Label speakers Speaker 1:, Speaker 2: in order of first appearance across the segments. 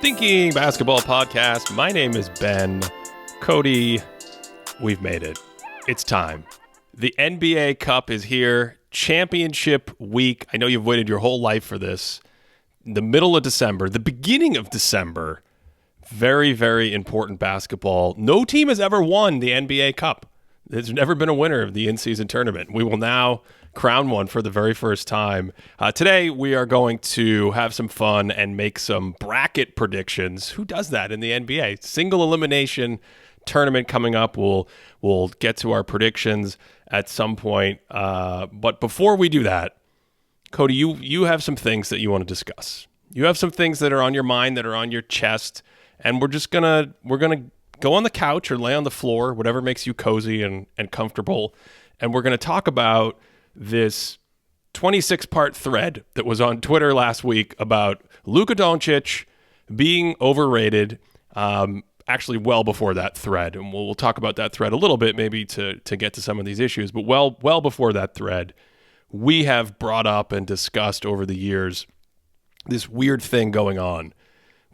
Speaker 1: Thinking Basketball Podcast. My name is Ben. Cody, we've made it. It's time. The NBA Cup is here. Championship week. I know you've waited your whole life for this. The middle of December, the beginning of December. Very, very important basketball. No team has ever won the NBA Cup. There's never been a winner of the in-season tournament. We will now crown one for the very first time. Today, we are going to have some fun and make some bracket predictions. Who does that in the NBA? Single elimination tournament coming up. We'll get to our predictions at some point. But before we do that, Cody, you have some things that you want to discuss. You have some things that are on your mind, that are on your chest, and we're gonna go on the couch or lay on the floor, whatever makes you cozy and comfortable, and we're gonna talk about this 26-part thread that was on Twitter last week about Luka Dončić being overrated. Actually, well before that thread, and we'll talk about that thread a little bit, maybe to get to some of these issues. But well before that thread, we have brought up and discussed over the years this weird thing going on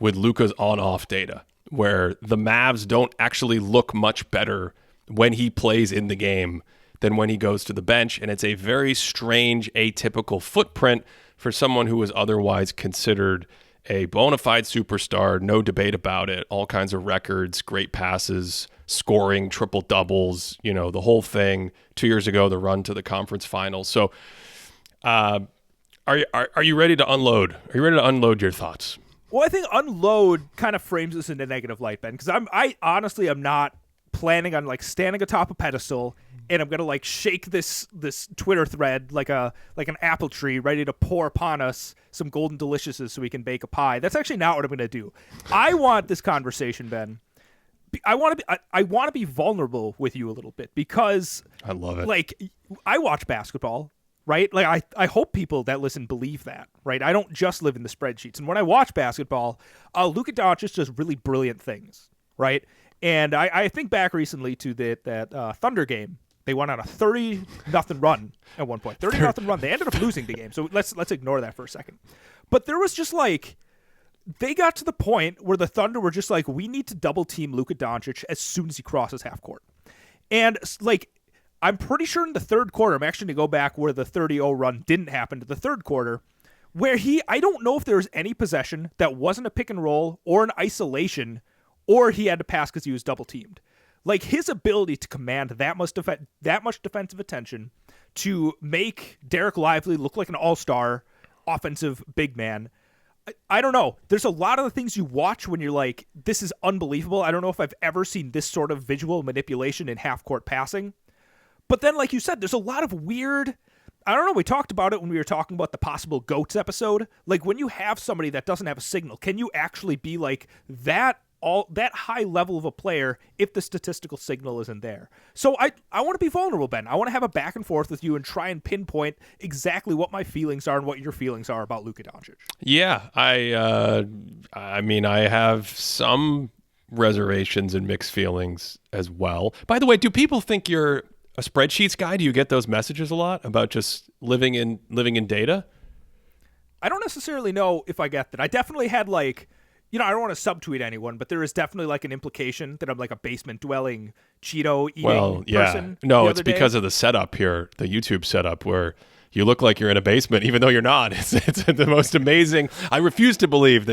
Speaker 1: with Luka's on-off data, where the Mavs don't actually look much better when he plays in the game than when he goes to the bench. And it's a very strange, atypical footprint for someone who was otherwise considered a bona fide superstar, no debate about it, all kinds of records, great passes, scoring, triple doubles, the whole thing. 2 years ago, the run to the conference finals. So are you ready to unload? Are you ready to unload your thoughts?
Speaker 2: Well, I think unload kind of frames this in a negative light, Ben, because I honestly am not planning on standing atop a pedestal and I'm gonna shake this Twitter thread like an apple tree ready to pour upon us some golden deliciouses so we can bake a pie. That's actually not what I'm gonna do. I want this conversation, Ben. I want to be vulnerable with you a little bit because
Speaker 1: I love it.
Speaker 2: I watch basketball. Right? I hope people that listen believe that, right? I don't just live in the spreadsheets. And when I watch basketball, Luka Dončić does really brilliant things, right? And I think back recently to that Thunder game. They went on a 30-0 run at one point. 30-0 run. They ended up losing the game. So let's ignore that for a second. But there was just they got to the point where the Thunder were just we need to double team Luka Dončić as soon as he crosses half court. And I'm pretty sure in the third quarter, I'm actually going to go back where the 30-0 run didn't happen to the third quarter, where I don't know if there was any possession that wasn't a pick and roll or an isolation, or he had to pass because he was double teamed. His ability to command that much defensive attention, to make Derek Lively look like an all-star offensive big man. I don't know. There's a lot of the things you watch when you're this is unbelievable. I don't know if I've ever seen this sort of visual manipulation in half-court passing. But then, like you said, there's a lot of weird, I don't know, we talked about it when we were talking about the possible GOATs episode. When you have somebody that doesn't have a signal, can you actually be that high level of a player if the statistical signal isn't there? So I want to be vulnerable, Ben. I want to have a back and forth with you and try and pinpoint exactly what my feelings are and what your feelings are about Luka Dončić. Yeah,
Speaker 1: I mean, I have some reservations and mixed feelings as well. By the way, do people think you're a spreadsheets guy? Do you get those messages a lot about just living in data?
Speaker 2: I don't necessarily know if I get that. I definitely had I don't want to subtweet anyone, but there is definitely an implication that I'm a basement dwelling Cheeto eating person.
Speaker 1: No, it's because of the setup here, the YouTube setup, where you look like you're in a basement, even though you're not. It's the most amazing. I refuse to believe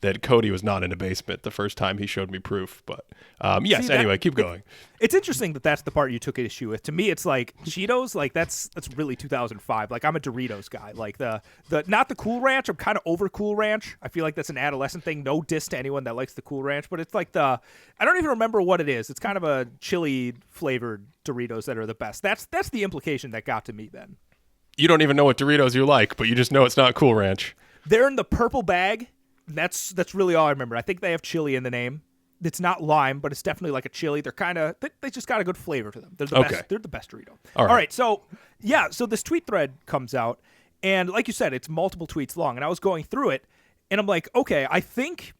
Speaker 1: that Cody was not in a basement the first time he showed me proof. But yes, anyway, keep going.
Speaker 2: It's interesting that that's the part you took issue with. To me, it's Cheetos, that's really 2005. I'm a Doritos guy. The not the Cool Ranch. I'm kind of over Cool Ranch. I feel like that's an adolescent thing. No diss to anyone that likes the Cool Ranch, but it's I don't even remember what it is. It's kind of a chili flavored Doritos that are the best. That's the implication that got to me, Ben.
Speaker 1: You don't even know what Doritos you like, but you just know it's not Cool Ranch.
Speaker 2: They're in the purple bag. That's really all I remember. I think they have chili in the name. It's not lime, but it's definitely like a chili. They're they just got a good flavor to them. They're the best. They're the best Dorito. All right. So this tweet thread comes out, and like you said, it's multiple tweets long. And I was going through it, and I'm like, okay, I think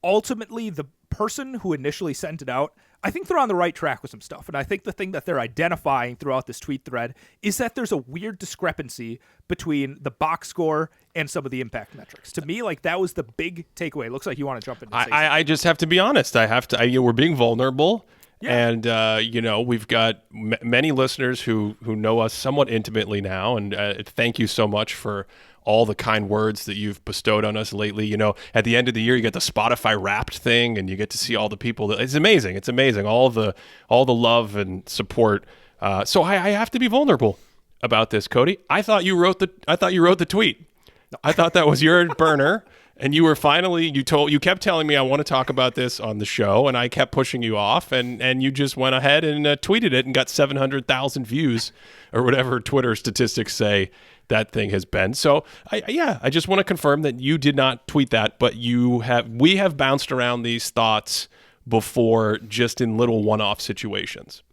Speaker 2: ultimately the person who initially sent it out, I think they're on the right track with some stuff. And I think the thing that they're identifying throughout this tweet thread is that there's a weird discrepancy between the box score and some of the impact metrics. To me, like, that was the big takeaway. It looks like you want to jump in.
Speaker 1: I just have to be honest. We're being vulnerable. Yeah. And, we've got many listeners who know us somewhat intimately now. And thank you so much for all the kind words that you've bestowed on us lately. At the end of the year, you get the Spotify Wrapped thing, and you get to see all the people. It's amazing. It's amazing. All the love and support. So I have to be vulnerable about this, Cody. I thought you wrote the tweet. No. I thought that was your burner. And you were finally, you kept telling me I want to talk about this on the show, and I kept pushing you off, and you just went ahead and tweeted it and got 700,000 views or whatever Twitter statistics say that thing has been. So I just want to confirm that you did not tweet that, but we have bounced around these thoughts before, just in little one-off situations.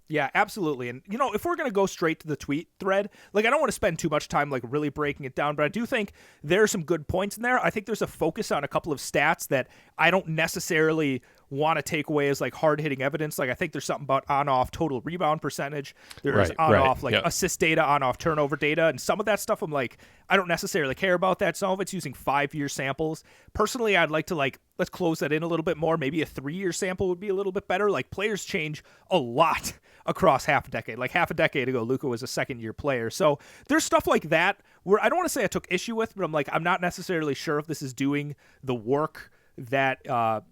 Speaker 2: Yeah, absolutely. And, if we're going to go straight to the tweet thread, like, I don't want to spend too much time, like, really breaking it down, but I do think there are some good points in there. I think there's a focus on a couple of stats that I don't necessarily want to take away as, like, hard-hitting evidence. Like, I think there's something about on-off total rebound percentage. There's on-off, assist data, on-off turnover data, and some of that stuff I'm like, I don't necessarily care about that. Some of it's using 5-year samples. Personally, I'd like to, like, let's close that in a little bit more. Maybe a 3-year sample would be a little bit better. Like, players change a lot across half a decade. Like, half a decade ago, Luka was a second-year player. So there's stuff like that where I don't want to say I took issue with, but I'm like, I'm not necessarily sure if this is doing the work that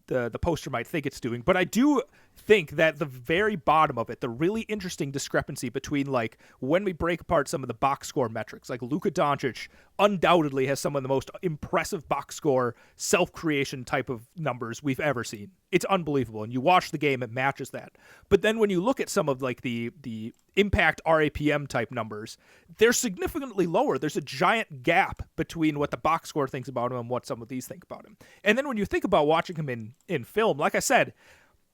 Speaker 2: the poster might think it's doing. But I do think that the very bottom of it, the really interesting discrepancy between, like, when we break apart some of the box score metrics, like Luka Dončić undoubtedly has some of the most impressive box score self-creation type of numbers we've ever seen. It's unbelievable. And you watch the game, it matches that. But then when you look at some of, like, the impact RAPM type numbers, they're significantly lower. There's a giant gap between what the box score thinks about him and what some of these think about him. And then when you think about watching him in film, like I said,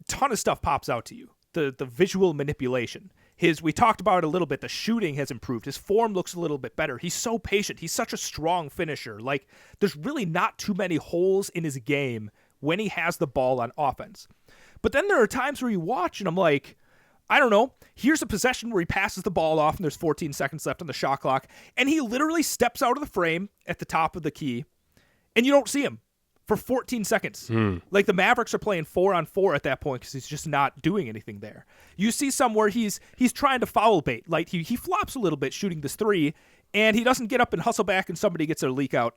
Speaker 2: ton of stuff pops out to you. The visual manipulation. We talked about it a little bit, the shooting has improved. His form looks a little bit better. He's so patient. He's such a strong finisher. Like, there's really not too many holes in his game when he has the ball on offense. But then there are times where you watch and I'm like, I don't know, here's a possession where he passes the ball off and there's 14 seconds left on the shot clock, and he literally steps out of the frame at the top of the key, and you don't see him for 14 seconds. Like, the Mavericks are playing 4-on-4 at that point because he's just not doing anything there. You see somewhere he's trying to foul bait. Like, he flops a little bit shooting this three, and he doesn't get up and hustle back and somebody gets a leak out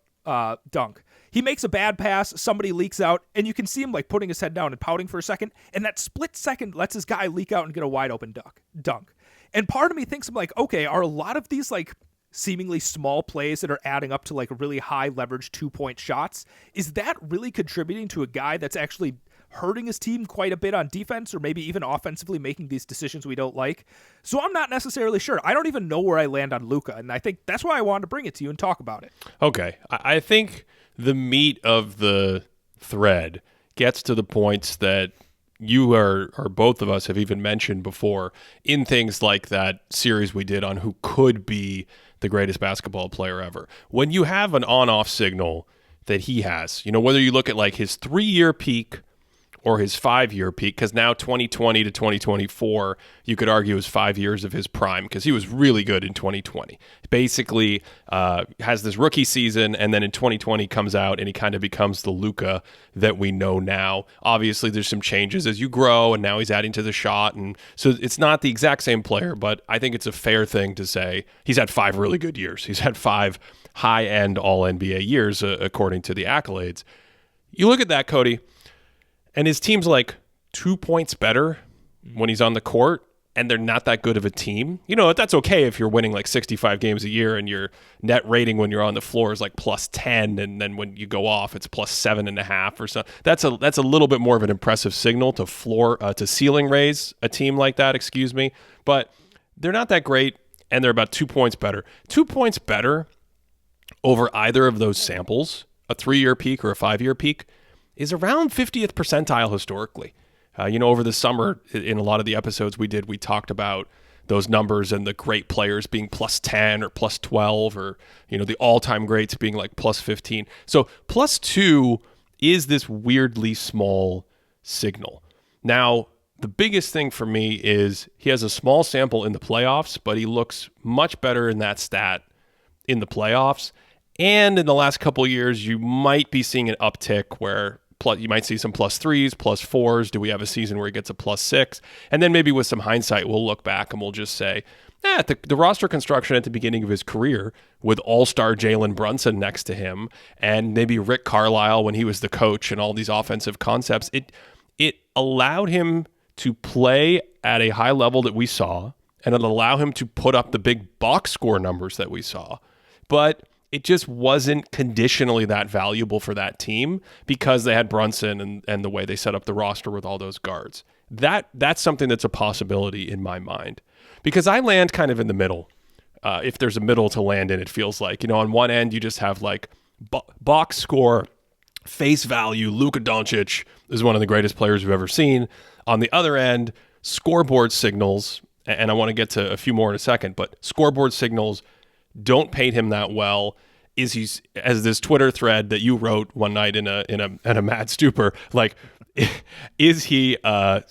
Speaker 2: dunk. He makes a bad pass, somebody leaks out, and you can see him, like, putting his head down and pouting for a second, and that split second lets his guy leak out and get a wide open dunk. And part of me thinks, I'm like, okay, are a lot of these, like, seemingly small plays that are adding up to, like, really high leverage 2-point shots, is that really contributing to a guy that's actually hurting his team quite a bit on defense, or maybe even offensively making these decisions we don't like? So I'm not necessarily sure. I don't even know where I land on Luka, and I think that's why I wanted to bring it to you and talk about it.
Speaker 1: Okay. I think the meat of the thread gets to the points that you or both of us have even mentioned before in things like that series we did on who could be the greatest basketball player ever. When you have an on-off signal that he has, whether you look at, like, his 3-year peak or his 5-year peak, because now 2020 to 2024, you could argue is 5 years of his prime, because he was really good in 2020. Basically, has this rookie season, and then in 2020 comes out, and he kind of becomes the Luka that we know now. Obviously, there's some changes as you grow, and now he's adding to the shot, and so it's not the exact same player, but I think it's a fair thing to say he's had 5 really good years. He's had 5 high-end All-NBA years, according to the accolades. You look at that, Cody, and his team's like 2 points better when he's on the court, and they're not that good of a team. That's okay if you're winning like 65 games a year and your net rating when you're on the floor is like +10, and then when you go off, it's +7.5 or something. That's a little bit more of an impressive signal to ceiling raise a team like that, But they're not that great, and they're about 2 points better. 2 points better over either of those samples, a 3-year peak or a 5-year peak, is around 50th percentile historically. Over the summer, in a lot of the episodes we did, we talked about those numbers and the great players being +10 or +12, or, the all-time greats being like +15. So +2 is this weirdly small signal. Now, the biggest thing for me is he has a small sample in the playoffs, but he looks much better in that stat in the playoffs. And in the last couple of years, you might be seeing an uptick where you might see some +3s, +4s. Do we have a season where he gets a +6? And then maybe with some hindsight, we'll look back and we'll just say, the roster construction at the beginning of his career with all-star Jalen Brunson next to him and maybe Rick Carlisle when he was the coach and all these offensive concepts, it allowed him to play at a high level that we saw, and it allowed him to put up the big box score numbers that we saw. But it just wasn't conditionally that valuable for that team because they had Brunson and the way they set up the roster with all those guards. That's something that's a possibility in my mind. Because I land kind of in the middle. If there's a middle to land in, it feels like. On one end, you just have like box score, face value. Luka Dončić is one of the greatest players we've ever seen. On the other end, scoreboard signals, and I want to get to a few more in a second, but scoreboard signals don't paint him that well. As this Twitter thread that you wrote one night in a mad stupor, like, is he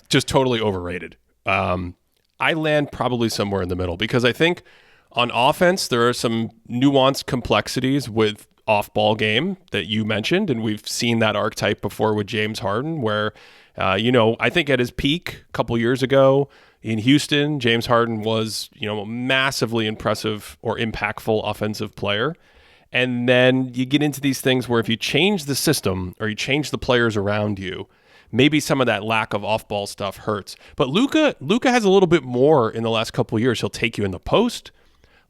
Speaker 1: just totally overrated? I land probably somewhere in the middle because I think on offense, there are some nuanced complexities with off-ball game that you mentioned, and we've seen that archetype before with James Harden where, I think at his peak a couple years ago in Houston, James Harden was, a massively impressive or impactful offensive player. And then you get into these things where if you change the system or you change the players around you, maybe some of that lack of off-ball stuff hurts. But Luka has a little bit more in the last couple of years. He'll take you in the post.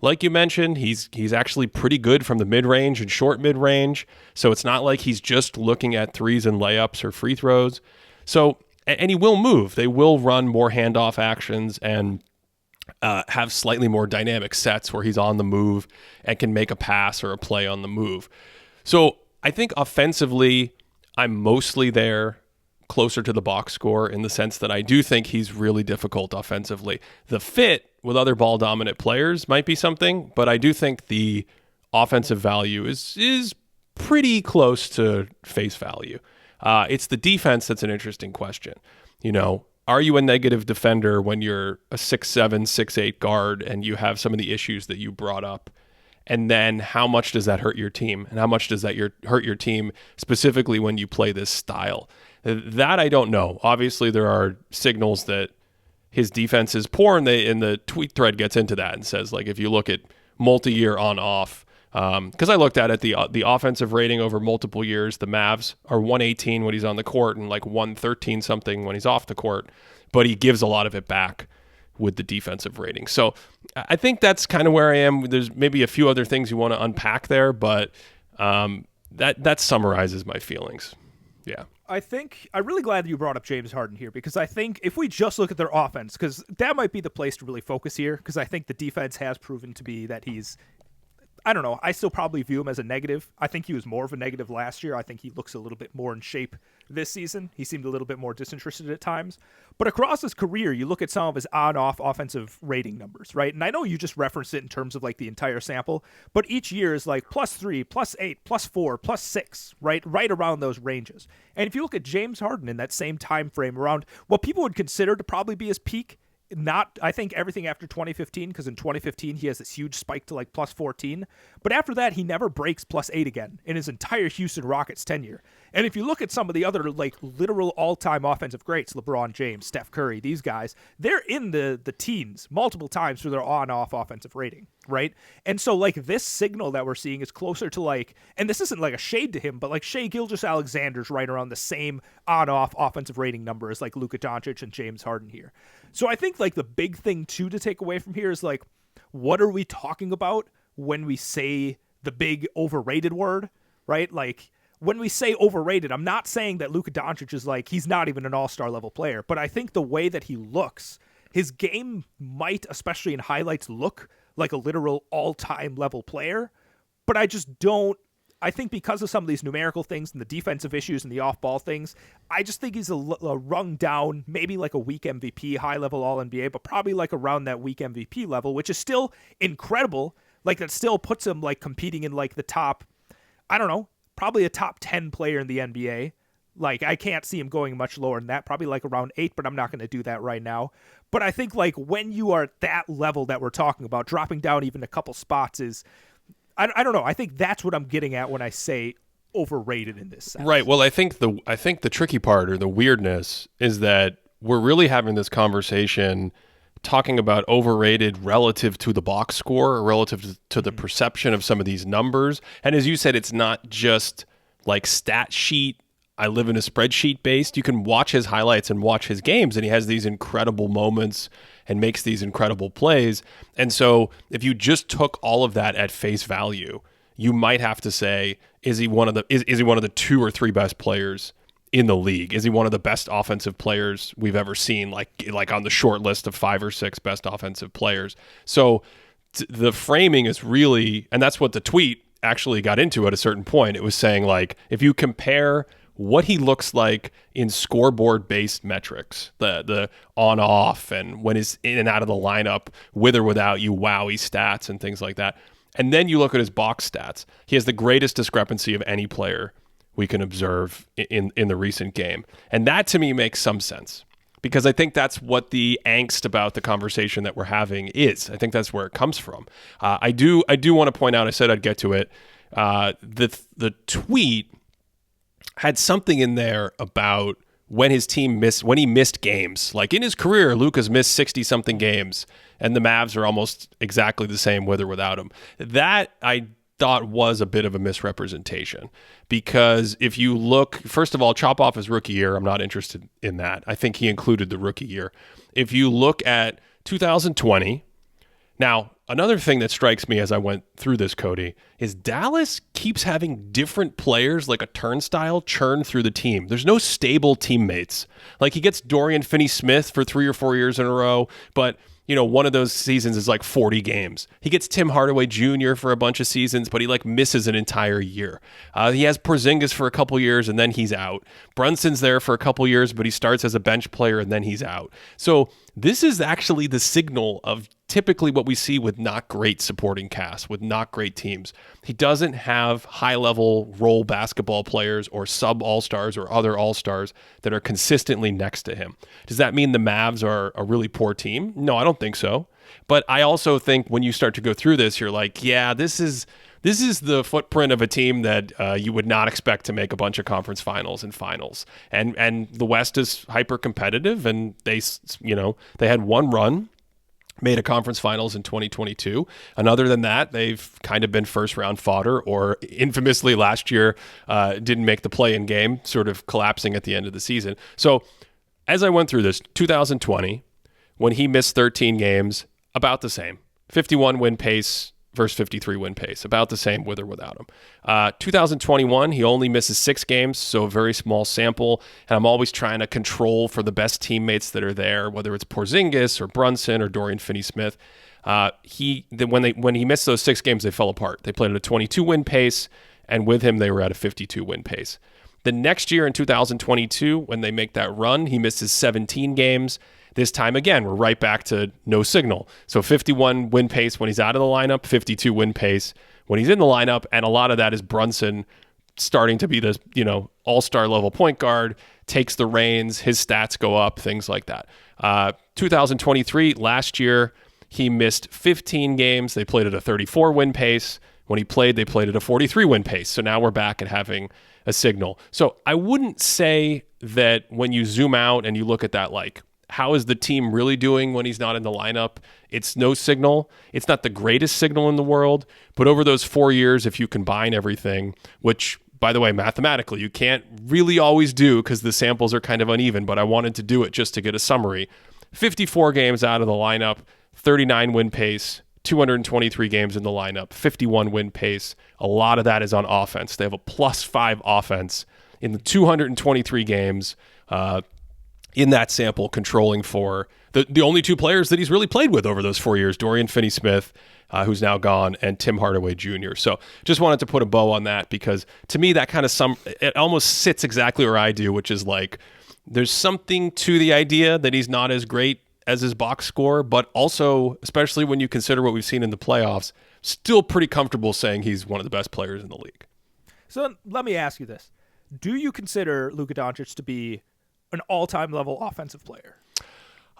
Speaker 1: Like you mentioned, he's actually pretty good from the mid-range and short mid-range. So it's not like he's just looking at threes and layups or free throws. So, and he will move. They will run more handoff actions and have slightly more dynamic sets where he's on the move and can make a pass or a play on the move. So I think offensively, I'm mostly there, closer to the box score in the sense that I do think he's really difficult offensively. The fit with other ball dominant players might be something, but I do think the offensive value is pretty close to face value. It's the defense that's an interesting question. Are you a negative defender when you're a 6'7", 6'8" guard and you have some of the issues that you brought up? And then how much does that hurt your team? And how much does that hurt your team specifically when you play this style? That I don't know. Obviously, there are signals that his defense is poor, and the tweet thread gets into that and says, like, if you look at multi-year on-off, because I looked at it, the offensive rating over multiple years, the Mavs are 118 when he's on the court and like 113 something when he's off the court, but he gives a lot of it back with the defensive rating. So I think that's kind of where I am. There's maybe a few other things you want to unpack there, but that summarizes my feelings. Yeah.
Speaker 2: I'm really glad that you brought up James Harden here because I think if we just look at their offense, because that might be the place to really focus here because I think the defense has proven to be that I don't know. I still probably view him as a negative. I think he was more of a negative last year. I think he looks a little bit more in shape this season. He seemed a little bit more disinterested at times. But across his career, you look at some of his on-off offensive rating numbers, right? And I know you just referenced it in terms of like the entire sample, but each year is like +3, +8, +4, +6, right? Right around those ranges. And if you look at James Harden in that same time frame around what people would consider to probably be his peak, I think everything after 2015, because in 2015 he has this huge spike to like +14, but after that he never breaks +8 again in his entire Houston Rockets tenure. And if you look at some of the other like literal all-time offensive greats, LeBron James, Steph Curry, these guys, they're in the teens multiple times for their on-off offensive rating, right? And so like this signal that we're seeing is closer to like, and this isn't like a shade to him, but like Shai Gilgeous-Alexander's right around the same on-off offensive rating number as like Luka Dončić and James Harden here. So I think like the big thing too to take away from here is like, what are we talking about when we say the big overrated word, right? Like when we say overrated, I'm not saying that Luka Dončić is like, he's not even an all-star level player, but I think the way that he looks, his game might, especially in highlights, look like a literal all-time level player, but I just don't. I think because of some of these numerical things and the defensive issues and the off-ball things, I just think he's a rung down, maybe like a weak MVP, high-level All-NBA, but probably like around that weak MVP level, which is still incredible. Like that still puts him like competing in like the top, I don't know, probably a top 10 player in the NBA. Like, I can't see him going much lower than that, probably like around 8, but I'm not going to do that right now. But I think, like, when you are at that level that we're talking about, dropping down even a couple spots is, I don't know. I think that's what I'm getting at when I say overrated in this sense.
Speaker 1: Right. Well, I think the tricky part or the weirdness is that we're really having this conversation talking about overrated relative to the box score or relative to the perception of some of these numbers. And as you said, it's not just like stat sheet. I live in a spreadsheet based. You can watch his highlights and watch his games, and he has these incredible moments and makes these incredible plays. And so if you just took all of that at face value, you might have to say, is he one of the 2 or 3 best players in the league? Is he one of the best offensive players we've ever seen, like on the short list of 5 or 6 best offensive players? So the framing is really, and that's what the tweet actually got into at a certain point. It was saying, like, if you compare what he looks like in scoreboard-based metrics, the on-off and when he's in and out of the lineup, with or without you, wowie stats and things like that. And then you look at his box stats. He has the greatest discrepancy of any player we can observe in the recent game. And that, to me, makes some sense, because I think that's what the angst about the conversation that we're having is. I think that's where it comes from. I do want to point out, I said I'd get to it, the tweet had something in there about when he missed games. Like in his career, Luka's missed 60-something games, and the Mavs are almost exactly the same with or without him. That, I thought, was a bit of a misrepresentation, because if you look, first of all, chop off his rookie year. I'm not interested in that. I think he included the rookie year. If you look at 2020, now, another thing that strikes me as I went through this, Cody, is Dallas keeps having different players, like a turnstile, churn through the team. There's no stable teammates. Like, he gets Dorian Finney-Smith for 3 or 4 years in a row, but one of those seasons is like 40 games. He gets Tim Hardaway Jr. for a bunch of seasons, but he misses an entire year. He has Porzingis for a couple years, and then he's out. Brunson's there for a couple years, but he starts as a bench player, and then he's out. So this is actually the signal of typically what we see with not great supporting casts, with not great teams. He doesn't have high-level role basketball players or sub-all-stars or other all-stars that are consistently next to him. Does that mean the Mavs are a really poor team? No, I don't think so. But I also think when you start to go through this, you're like, yeah, this is the footprint of a team that you would not expect to make a bunch of conference finals and finals. And the West is hyper competitive, and they had one run, made a conference finals in 2022. And other than that, they've kind of been first round fodder, or infamously last year didn't make the play-in game, sort of collapsing at the end of the season. So as I went through this, 2020, when he missed 13 games, about the same. 51 win pace versus 53 win pace, about the same with or without him. 2021, he only misses 6 games, so a very small sample. And I'm always trying to control for the best teammates that are there, whether it's Porzingis or Brunson or Dorian Finney-Smith. When he missed those 6 games, they fell apart. They played at a 22 win pace, and with him, they were at a 52 win pace. The next year in 2022, when they make that run, he misses 17 games. This time, again, we're right back to no signal. So 51 win pace when he's out of the lineup, 52 win pace when he's in the lineup, and a lot of that is Brunson starting to be the all-star level point guard, takes the reins, his stats go up, things like that. 2023, last year, he missed 15 games. They played at a 34 win pace. When he played, they played at a 43 win pace. So now we're back at having a signal. So I wouldn't say that when you zoom out and you look at that, like, how is the team really doing when he's not in the lineup? It's no signal. It's not the greatest signal in the world. But over those 4 years, if you combine everything, which, by the way, mathematically, you can't really always do because the samples are kind of uneven, but I wanted to do it just to get a summary. 54 games out of the lineup, 39 win pace, 223 games in the lineup, 51 win pace. A lot of that is on offense. They have a +5 offense in the 223 games. In that sample, controlling for the only 2 players that he's really played with over those 4 years, Dorian Finney-Smith, who's now gone, and Tim Hardaway Jr. So just wanted to put a bow on that, because to me that kind of it almost sits exactly where I do, which is like there's something to the idea that he's not as great as his box score, but also, especially when you consider what we've seen in the playoffs, still pretty comfortable saying he's one of the best players in the league.
Speaker 2: So let me ask you this. Do you consider Luka Dončić to be an all-time level offensive player?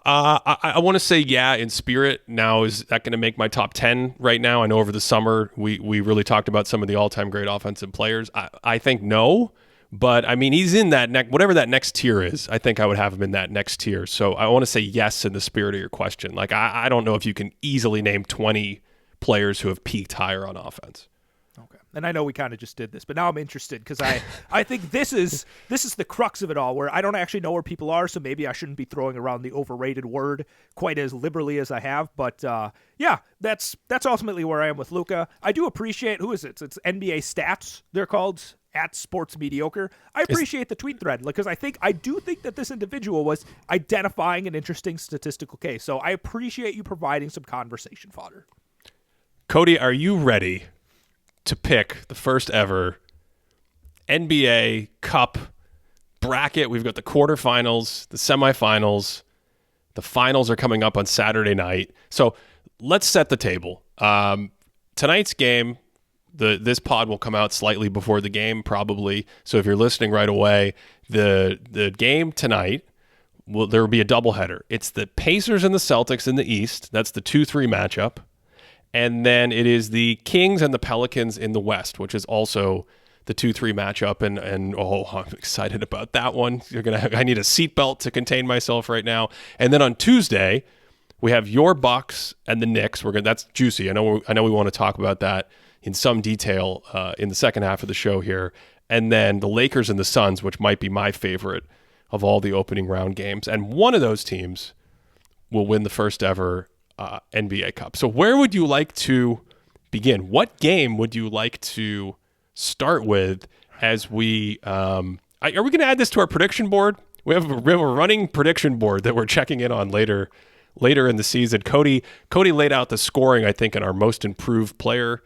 Speaker 1: I want to say yeah in spirit. Now, is that going to make my top 10 right now? I know over the summer we really talked about some of the all-time great offensive players. I think no, but I mean he's in that whatever that next tier is. I think I would have him in that next tier. So I want to say yes in the spirit of your question. Like I don't know if you can easily name 20 players who have peaked higher on offense.
Speaker 2: Okay. And I know we kind of just did this, but now I'm interested because I think this is the crux of it all, where I don't actually know where people are, so maybe I shouldn't be throwing around the overrated word quite as liberally as I have. But yeah, that's ultimately where I am with Luka. I do appreciate, who is it? It's NBA Stats, they're called, at Sports Mediocre. I appreciate the tweet thread because I do think that this individual was identifying an interesting statistical case. So I appreciate you providing some conversation fodder.
Speaker 1: Cody, are you ready to pick the first ever NBA Cup bracket? We've got the quarterfinals, the semifinals, the finals are coming up on Saturday night. So let's set the table. Tonight's game, this pod will come out slightly before the game, probably. So if you're listening right away, the game tonight, there will be a doubleheader. It's the Pacers and the Celtics in the East. That's the 2-3 matchup. And then it is the Kings and the Pelicans in the West, which is also the 2-3 matchup. And I'm excited about that one. I need a seatbelt to contain myself right now. And then on Tuesday, we have your Bucks and the Knicks. That's juicy. I know we want to talk about that in some detail in the second half of the show here. And then the Lakers and the Suns, which might be my favorite of all the opening round games. And one of those teams will win the first ever NBA Cup. So where would you like to begin? What game would you like to start with as we are we going to add this to our prediction board? We have a running prediction board that we're checking in on later in the season. Cody laid out the scoring, I think, in our most improved player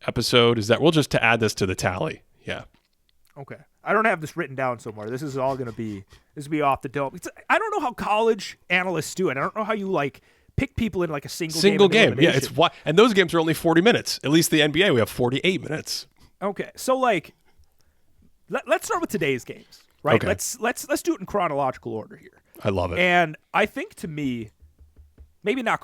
Speaker 1: episode. Is that we'll just to add this to the tally. Yeah.
Speaker 2: Okay. I don't have this written down somewhere. This is all going to be off the dome. I don't know how college analysts do it. I don't know how you pick people in like a single game.
Speaker 1: Yeah, and those games are only 40 minutes. At least the NBA, we have 48 minutes.
Speaker 2: Okay, so let's start with today's games, right?
Speaker 1: Okay.
Speaker 2: Let's do it in chronological order here.
Speaker 1: I love it.
Speaker 2: And I think to me, maybe not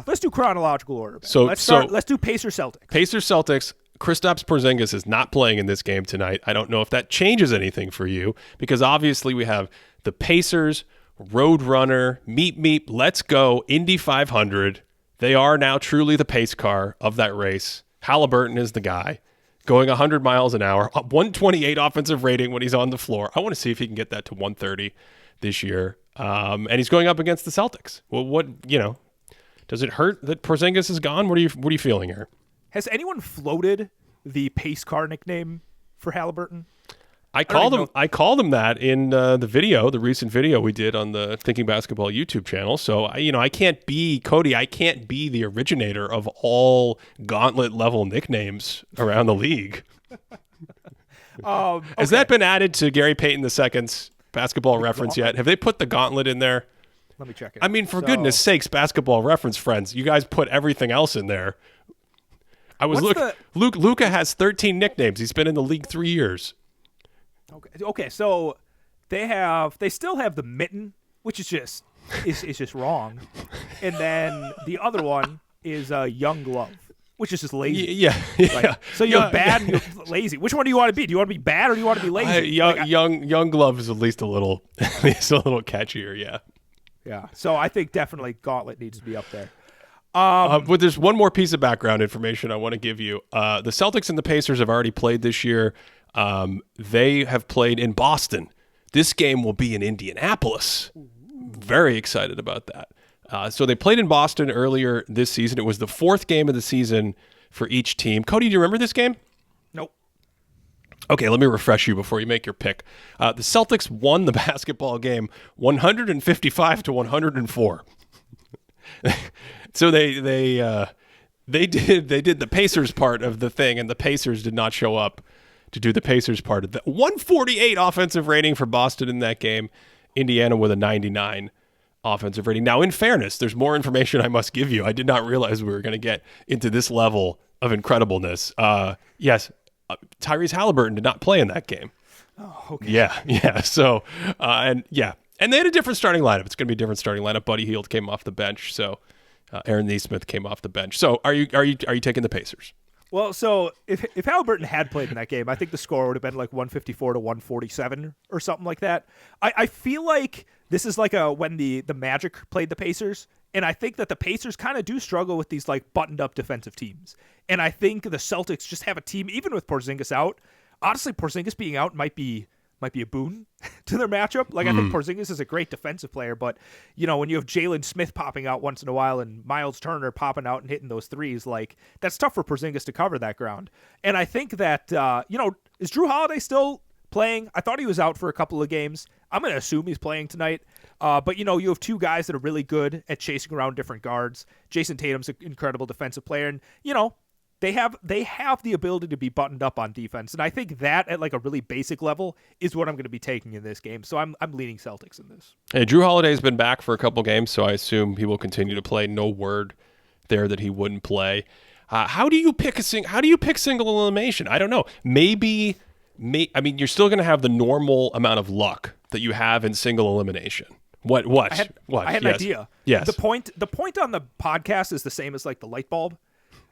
Speaker 2: let's do chronological order. Ben.
Speaker 1: So
Speaker 2: let's do Pacers Celtics.
Speaker 1: Pacers Celtics. Kristaps Porzingis is not playing in this game tonight. I don't know if that changes anything for you because obviously we have the Pacers, Roadrunner, Meep, let's go, Indy 500. They are now truly the pace car of that race. Halliburton is the guy going 100 miles an hour, 128 offensive rating when he's on the floor. I want to see if he can get that to 130 this year. And he's going up against the Celtics. Well, does it hurt that Porzingis is gone? What are you feeling here?
Speaker 2: Has anyone floated the pace car nickname for Halliburton?
Speaker 1: I called him that in the recent video we did on the Thinking Basketball YouTube channel. So I can't be Cody. I can't be the originator of all gauntlet level nicknames around the league.
Speaker 2: Okay.
Speaker 1: Has that been added to Gary Payton II's basketball reference yet? Have they put the gauntlet in there?
Speaker 2: Let me check it.
Speaker 1: I mean, for goodness sakes, basketball reference friends, you guys put everything else in there. Luka has 13 nicknames. He's been in the league 3 years.
Speaker 2: Okay. So they still have the mitten, which is just wrong, and then the other one is young glove, which is just lazy.
Speaker 1: Yeah.
Speaker 2: Right? So you're bad and you're lazy. Which one do you want to be? Do you want to be bad or do you want to be lazy?
Speaker 1: Young glove is at least a little catchier. Yeah.
Speaker 2: Yeah. So I think definitely Gauntlet needs to be up there.
Speaker 1: But there's one more piece of background information I want to give you. The Celtics and the Pacers have already played this year. They have played in Boston. This game will be in Indianapolis. Very excited about that. So they played in Boston earlier this season. It was the fourth game of the season for each team. Cody, do you remember this game?
Speaker 2: Nope.
Speaker 1: Okay, let me refresh you before you make your pick. The Celtics won the basketball game 155-104. So they did the Pacers part of the thing, and the Pacers did not show up to do the Pacers part of the 148 offensive rating for Boston in that game. Indiana with a 99 offensive rating. Now, in fairness, there's more information I must give you. I did not realize we were going to get into this level of incredibleness. Yes, Tyrese Halliburton did not play in that game.
Speaker 2: Oh, okay.
Speaker 1: Yeah. So, and they had a different starting lineup. It's going to be a different starting lineup. Buddy Hield came off the bench, so Aaron Nesmith came off the bench. So, are you taking the Pacers?
Speaker 2: Well, so if Halliburton had played in that game, I think the score would have been like 154 to 147 or something like that. I feel like this is like when the Magic played the Pacers, and I think that the Pacers kind of do struggle with these like buttoned up defensive teams. And I think the Celtics just have a team, even with Porzingis out. Honestly, Porzingis being out might be a boon to their matchup. Like, I think Porzingis is a great defensive player, but, when you have Jalen Smith popping out once in a while and Miles Turner popping out and hitting those threes, like, that's tough for Porzingis to cover that ground. And I think that, is Drew Holiday still playing? I thought he was out for a couple of games. I'm going to assume he's playing tonight. But, you have two guys that are really good at chasing around different guards. Jason Tatum's an incredible defensive player, and, they have the ability to be buttoned up on defense, and I think that at like a really basic level is what I'm going to be taking in this game. So I'm leaning Celtics in this.
Speaker 1: Hey, Drew Holiday's been back for a couple games, so I assume he will continue to play. No word there that he wouldn't play. How do you pick single elimination? I don't know. Maybe you're still going to have the normal amount of luck that you have in single elimination. What? I
Speaker 2: had an idea.
Speaker 1: Yes.
Speaker 2: The point on the podcast is the same as like the light bulb.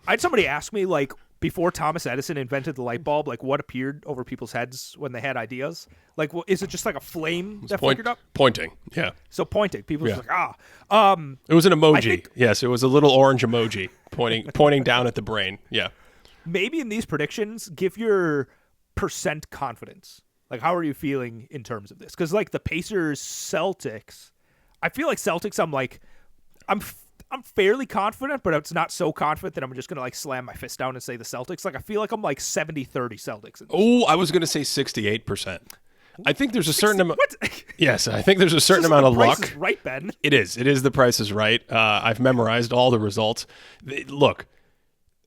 Speaker 2: I had somebody ask me, like, before Thomas Edison invented the light bulb, like, what appeared over people's heads when they had ideas? Like, is it just like a flame that flickered up?
Speaker 1: Pointing, yeah.
Speaker 2: So pointing. People were like,
Speaker 1: It was an emoji. Yes, it was a little orange emoji pointing down at the brain. Yeah.
Speaker 2: Maybe in these predictions, give your percent confidence. Like, how are you feeling in terms of this? Because, like, the Pacers, Celtics, I feel like Celtics, I'm fairly confident, but it's not so confident that I'm just going to like slam my fist down and say the Celtics. Like, I feel like I'm like 70-30 Celtics.
Speaker 1: Oh, I was going to say 68%. I think there's a certain amount. Yes, I think there's a certain amount of luck.
Speaker 2: Price is right, Ben.
Speaker 1: It is. The Price is Right. I've memorized all the results. Look,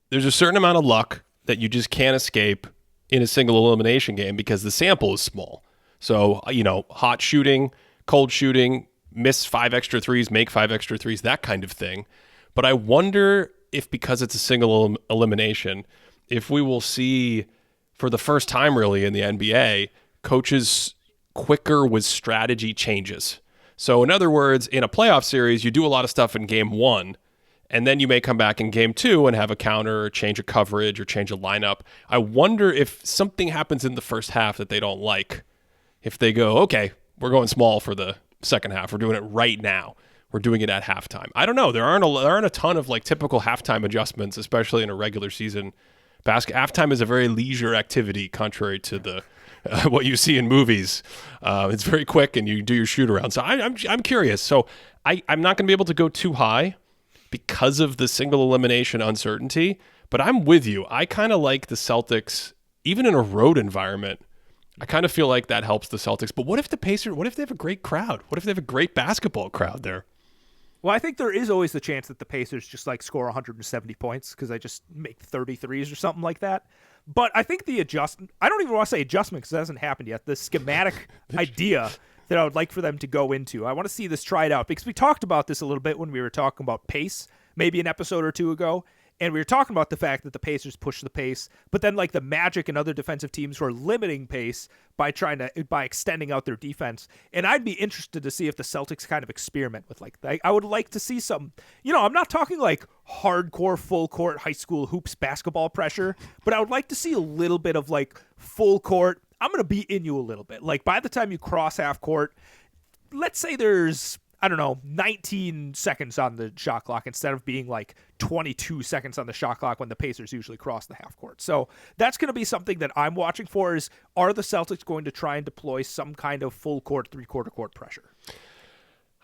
Speaker 1: there's a certain amount of luck that you just can't escape in a single elimination game because the sample is small. So, hot shooting, cold shooting, miss 5 extra threes, make 5 extra threes, that kind of thing. But I wonder if, because it's a single elimination, if we will see, for the first time really in the NBA, coaches quicker with strategy changes. So in other words, in a playoff series, you do a lot of stuff in game 1, and then you may come back in game 2 and have a counter or change a coverage or change a lineup. I wonder if something happens in the first half that they don't like. If they go, okay, we're going small for the second half. We're doing it right now. We're doing it at halftime. I don't know. There aren't a ton of like typical halftime adjustments, especially in a regular season. Halftime is a very leisure activity, contrary to the what you see in movies. It's very quick, and you do your shoot around. So I'm curious. So I'm not going to be able to go too high because of the single elimination uncertainty. But I'm with you. I kind of like the Celtics, even in a road environment. I kind of feel like that helps the Celtics. But what if the Pacers, what if they have a great crowd? What if they have a great basketball crowd there?
Speaker 2: Well, I think there is always the chance that the Pacers just like score 170 points because they just make 33s or something like that. But I think the adjustment, I don't even want to say adjustment because it hasn't happened yet. The schematic idea that I would like for them to go into. I want to see this tried out because we talked about this a little bit when we were talking about pace, maybe an episode or two ago. And we were talking about the fact that the Pacers push the pace, but then like the Magic and other defensive teams who are limiting pace by extending out their defense. And I'd be interested to see if the Celtics kind of experiment with like I would like to see some, I'm not talking like hardcore full court high school hoops basketball pressure, but I would like to see a little bit of like full court. I'm going to be in you a little bit. Like by the time you cross half court, let's say there's 19 seconds on the shot clock instead of being like 22 seconds on the shot clock when the Pacers usually cross the half court. So that's going to be something that I'm watching for is, are the Celtics going to try and deploy some kind of full court, three-quarter court pressure?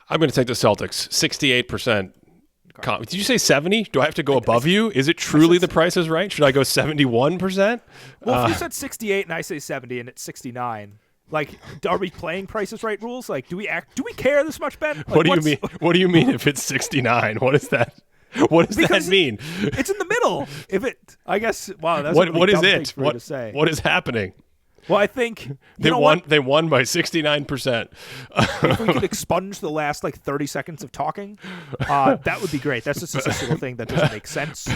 Speaker 1: I'm going to take the Celtics, 68%. Okay. Did you say 70? Do I have to go above you? Is it truly the Price is Right? Should I go 71%?
Speaker 2: Well, if you said 68 and I say 70 and it's 69... Like, are we playing Price is Right rules? Like, do we care this much, Ben? Like,
Speaker 1: what do you mean? What do you mean if it's 69? What is that? What does that mean?
Speaker 2: It's in the middle. I guess. Wow, that's
Speaker 1: what is it?
Speaker 2: To say.
Speaker 1: What is happening?
Speaker 2: Well, I think
Speaker 1: they won. They won by 69%.
Speaker 2: If we could expunge the last 30 seconds of talking, that would be great. That's a statistical thing that doesn't make sense.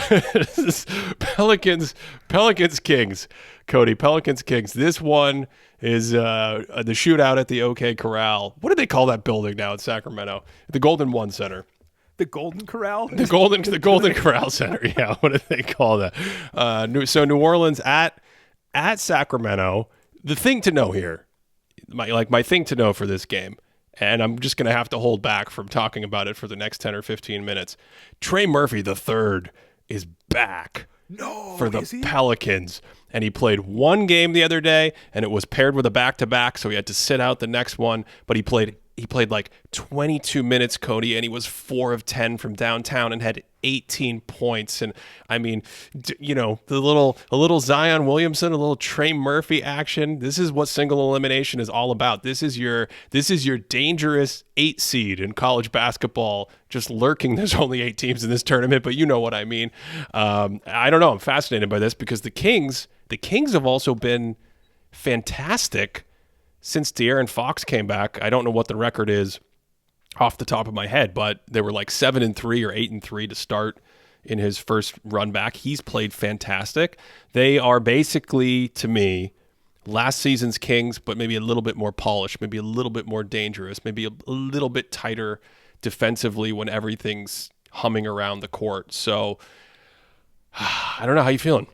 Speaker 1: Pelicans Kings, Cody. Pelicans Kings. This one is the shootout at the OK Corral. What do they call that building now in Sacramento? The Golden One Center.
Speaker 2: The Golden Corral?
Speaker 1: The Golden Corral Center. Yeah, what do they call that? So New Orleans at Sacramento. The thing to know here, my thing to know for this game, and I'm just going to have to hold back from talking about it for the next 10 or 15 minutes. Trey Murphy III is back for the Pelicans. And he played one game the other day, and it was paired with a back-to-back, so he had to sit out the next one. But he played 22 minutes, Cody, and he was 4 of 10 from downtown and had 18 points. And I mean, a little Zion Williamson, a little Trey Murphy action. This is what single elimination is all about. This is your dangerous 8 seed in college basketball, just lurking. There's only 8 teams in this tournament, but you know what I mean. I don't know. I'm fascinated by this because the Kings have also been fantastic since De'Aaron Fox came back. I don't know what the record is off the top of my head, but they were 7-3 or 8-3 to start in his first run back. He's played fantastic. They are basically, to me, last season's Kings, but maybe a little bit more polished, maybe a little bit more dangerous, maybe a little bit tighter defensively when everything's humming around the court. So I don't know. How you feeling?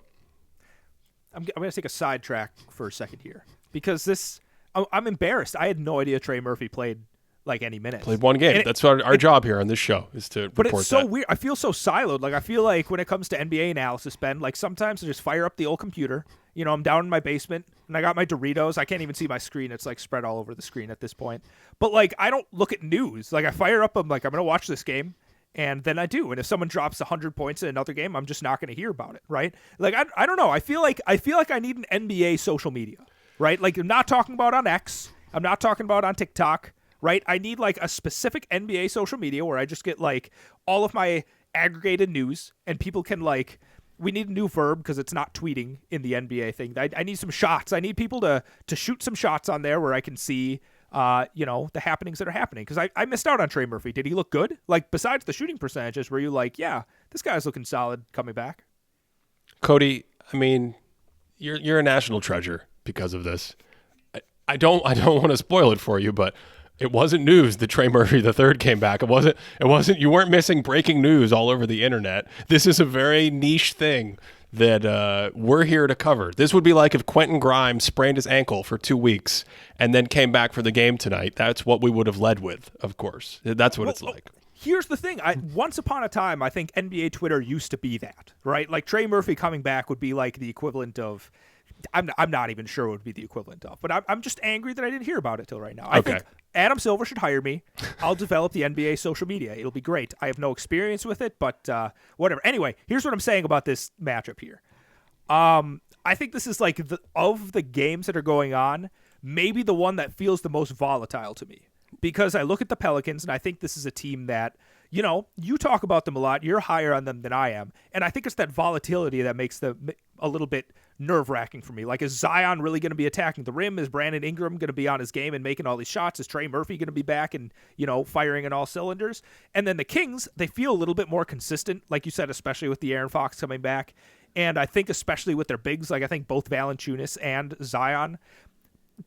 Speaker 2: I'm going to take a sidetrack for a second here because I'm embarrassed. I had no idea Trey Murphy played any minutes.
Speaker 1: Played one game. That's our job here on this show is to report that.
Speaker 2: But it's so weird. I feel so siloed. I feel like when it comes to NBA analysis, Ben, sometimes I just fire up the old computer. I'm down in my basement and I got my Doritos. I can't even see my screen. It's spread all over the screen at this point. But I don't look at news. I fire up. I'm going to watch this game. And then I do. And if someone drops 100 points in another game, I'm just not going to hear about it, right? I don't know. I feel like I need an NBA social media, right? I'm not talking about on X. I'm not talking about on TikTok, right? I need a specific NBA social media where I just get all of my aggregated news and people can we need a new verb because it's not tweeting in the NBA thing. I need some shots. I need people to shoot some shots on there where I can see the happenings that are happening. Because I missed out on Trey Murphy. Did he look good? Besides the shooting percentages, were you yeah, this guy's looking solid coming back?
Speaker 1: Cody, I mean, you're a national treasure because of this. I don't want to spoil it for you, but it wasn't news that Trey Murphy III came back. It wasn't. You weren't missing breaking news all over the internet. This is a very niche thing that we're here to cover. This would be like if Quentin Grimes sprained his ankle for 2 weeks and then came back for the game tonight. That's what we would have led with, of course. That's what it's like.
Speaker 2: Here's the thing. Once upon a time, I think NBA Twitter used to be that, right? Trey Murphy coming back would be the equivalent of I'm not even sure what would be the equivalent of, but I'm just angry that I didn't hear about it till right now. I think Adam Silver should hire me. I'll develop the NBA social media. It'll be great. I have no experience with it, but whatever. Anyway, here's what I'm saying about this matchup here. I think this is of the games that are going on, maybe the one that feels the most volatile to me. Because I look at the Pelicans, and I think this is a team that, you talk about them a lot. You're higher on them than I am. And I think it's that volatility that makes them a little bit nerve-wracking for me. Is Zion really going to be attacking the rim? Is Brandon Ingram going to be on his game and making all these shots? Is Trey Murphy going to be back and, firing in all cylinders? And then the Kings, they feel a little bit more consistent, like you said, especially with the Aaron Fox coming back. And I think especially with their bigs, I think both Valanciunas and Zion,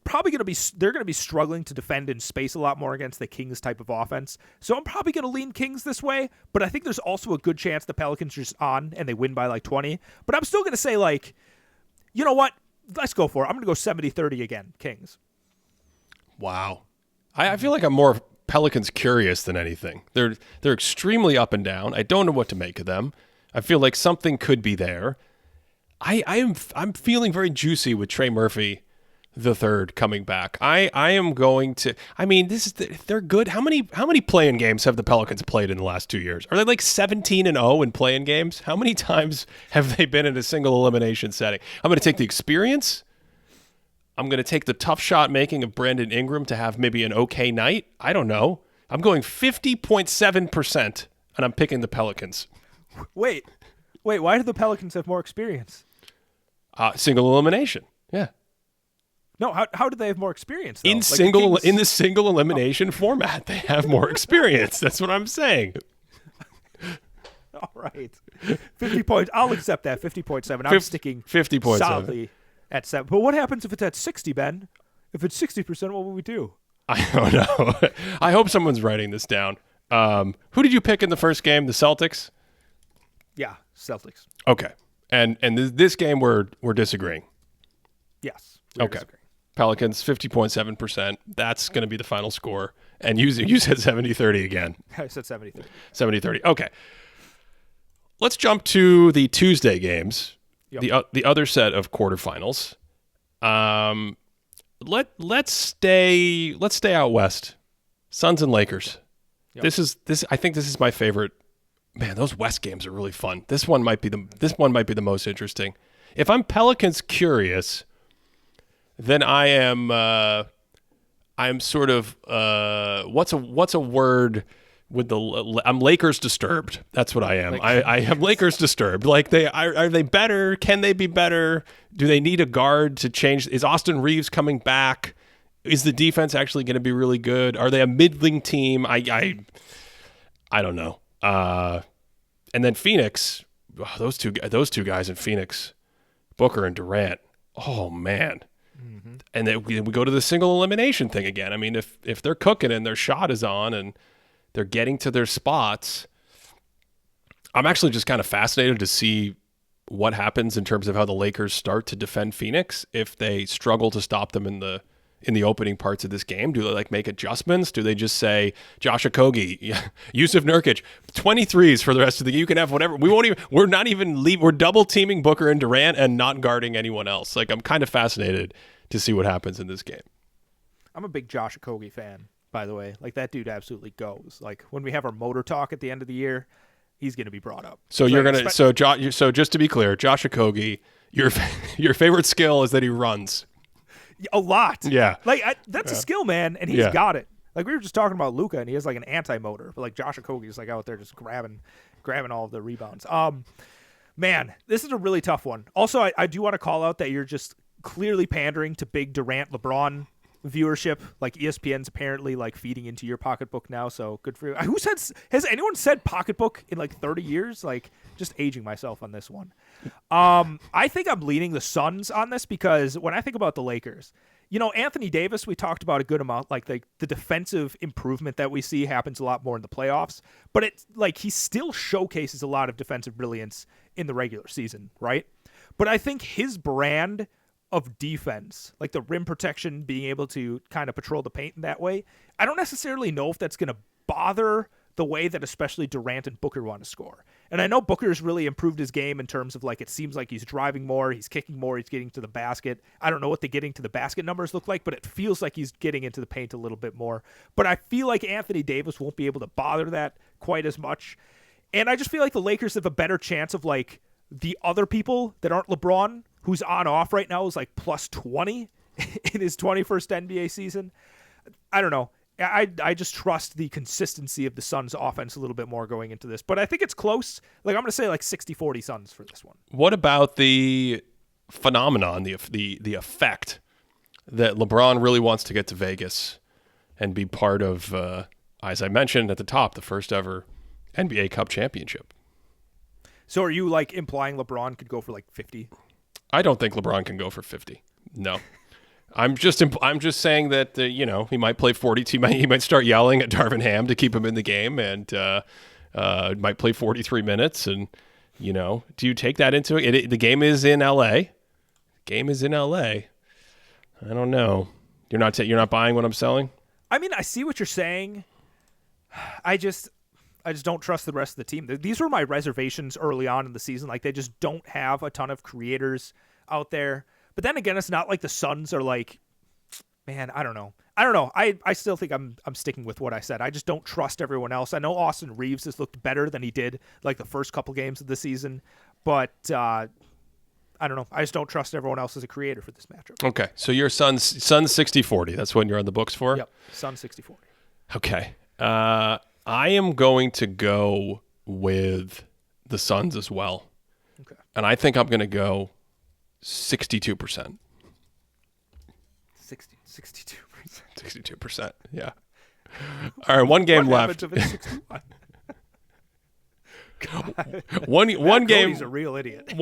Speaker 2: they're going to be struggling to defend in space a lot more against the Kings type of offense. So I'm probably going to lean Kings this way, but I think there's also a good chance the Pelicans are just on and they win by 20. But I'm still going to say you know what? Let's go for it. I'm going to go 70-30 again, Kings.
Speaker 1: Wow. I feel like I'm more Pelicans curious than anything. They're extremely up and down. I don't know what to make of them. I feel like something could be there. I'm feeling very juicy with Trey Murphy the third coming back. I am going to. I mean, they're good. How many play-in games have the Pelicans played in the last 2 years? Are they 17-0 in play-in games? How many times have they been in a single elimination setting? I'm going to take the experience. I'm going to take the tough shot making of Brandon Ingram to have maybe an okay night. I don't know. I'm going 50.7%, and I'm picking the Pelicans.
Speaker 2: Wait. Why do the Pelicans have more experience?
Speaker 1: Single elimination. Yeah.
Speaker 2: No, how do they have more experience, though?
Speaker 1: In the single elimination format, they have more experience. That's what I'm saying.
Speaker 2: All right. 50 points. I'll accept that. 50.7. I'm sticking
Speaker 1: 50.7
Speaker 2: solidly at 7. But what happens if it's at 60, Ben? If it's 60%, what will we do?
Speaker 1: I don't know. I hope someone's writing this down. Who did you pick in the first game? The Celtics?
Speaker 2: Yeah, Celtics.
Speaker 1: Okay. And this game we're disagreeing.
Speaker 2: Yes.
Speaker 1: Okay. Disagreeing. Pelicans 50.7%. That's going to be the final score. And you said 70-30 again.
Speaker 2: I said 70-30.
Speaker 1: 70-30. Okay. Let's jump to the Tuesday games. Yep. The other set of quarterfinals. Let's stay out west. Suns and Lakers. Yep. I think this is my favorite. Man, those West games are really fun. This one might be the most interesting. If I'm Pelicans curious, then I'm sort of what's a word with I'm Lakers disturbed. That's what I am. I am Lakers disturbed. Like are they better? Can they be better? Do they need a guard to change? Is Austin Reeves coming back? Is the defense actually going to be really good? Are they a middling team? I don't know. And then Phoenix, those two guys in Phoenix, Booker and Durant. Oh man. Mm-hmm. And then we go to the single elimination thing again. I mean, if they're cooking and their shot is on and they're getting to their spots, I'm actually just kind of fascinated to see what happens in terms of how the Lakers start to defend Phoenix if they struggle to stop them in the opening parts of this game. Do they make adjustments? Do they just say Josh Okogie, Yusuf Nurkic, 23s for the rest of the game? You can have whatever. We're double teaming Booker and Durant and not guarding anyone else. I'm kind of fascinated to see what happens in this game.
Speaker 2: I'm a big Josh Okogie fan, by the way. That dude absolutely goes. When we have our motor talk at the end of the year, he's going to be brought up.
Speaker 1: So so just to be clear, Josh Okogie, your favorite skill is that he runs.
Speaker 2: A lot.
Speaker 1: Yeah.
Speaker 2: That's a skill, man, and he's got it. We were just talking about Luka, and he has an anti-motor, but Josh Okogie's out there just grabbing all of the rebounds. Man, this is a really tough one. Also, I do want to call out that you're just clearly pandering to big Durant LeBron viewership. ESPN's apparently feeding into your pocketbook now, so good for you. Has anyone said pocketbook in 30 years? Just aging myself on this one. I think I'm leaning the Suns on this because when I think about the Lakers, Anthony Davis, we talked about a good amount. The defensive improvement that we see happens a lot more in the playoffs, but it's he still showcases a lot of defensive brilliance in the regular season, right? But I think his brand of defense, the rim protection, being able to kind of patrol the paint in that way, I don't necessarily know if that's going to bother the way that especially Durant and Booker want to score. And I know Booker's really improved his game in terms of it seems like he's driving more, he's kicking more, he's getting to the basket. I don't know what the getting to the basket numbers look like, but it feels like he's getting into the paint a little bit more. But I feel like Anthony Davis won't be able to bother that quite as much. And I just feel like the Lakers have a better chance of the other people that aren't LeBron, who's on off right now, is plus 20 in his 21st NBA season. I don't know. I just trust the consistency of the Suns offense a little bit more going into this. But I think it's close. I'm going to say 60-40 Suns for this one.
Speaker 1: What about the phenomenon, the effect that LeBron really wants to get to Vegas and be part of, as I mentioned at the top, the first ever NBA Cup championship?
Speaker 2: So are you implying LeBron could go for 50?
Speaker 1: I don't think LeBron can go for 50. No. I'm just saying that he might play 42. He might start yelling at Darvin Ham to keep him in the game, and might play 43 minutes. And do you take that into it? The game is in LA. I don't know. You're not buying what I'm selling.
Speaker 2: I mean, I see what you're saying. I just don't trust the rest of the team. These were my reservations early on in the season. They just don't have a ton of creators out there. But then again, it's not like the Suns are man, I don't know. I still think I'm sticking with what I said. I just don't trust everyone else. I know Austin Reeves has looked better than he did the first couple games of the season, but I don't know. I just don't trust everyone else as a creator for this matchup.
Speaker 1: Okay, so your Suns 60-40. That's what you're on the books for?
Speaker 2: Yep, Suns 60-40.
Speaker 1: Okay. I am going to go with the Suns as well. Okay. And I think I'm going to go 62%.
Speaker 2: 62%.
Speaker 1: 62%. Yeah. All right, one game left.
Speaker 2: What happens if it's 61?
Speaker 1: One game.
Speaker 2: Cody's a real idiot.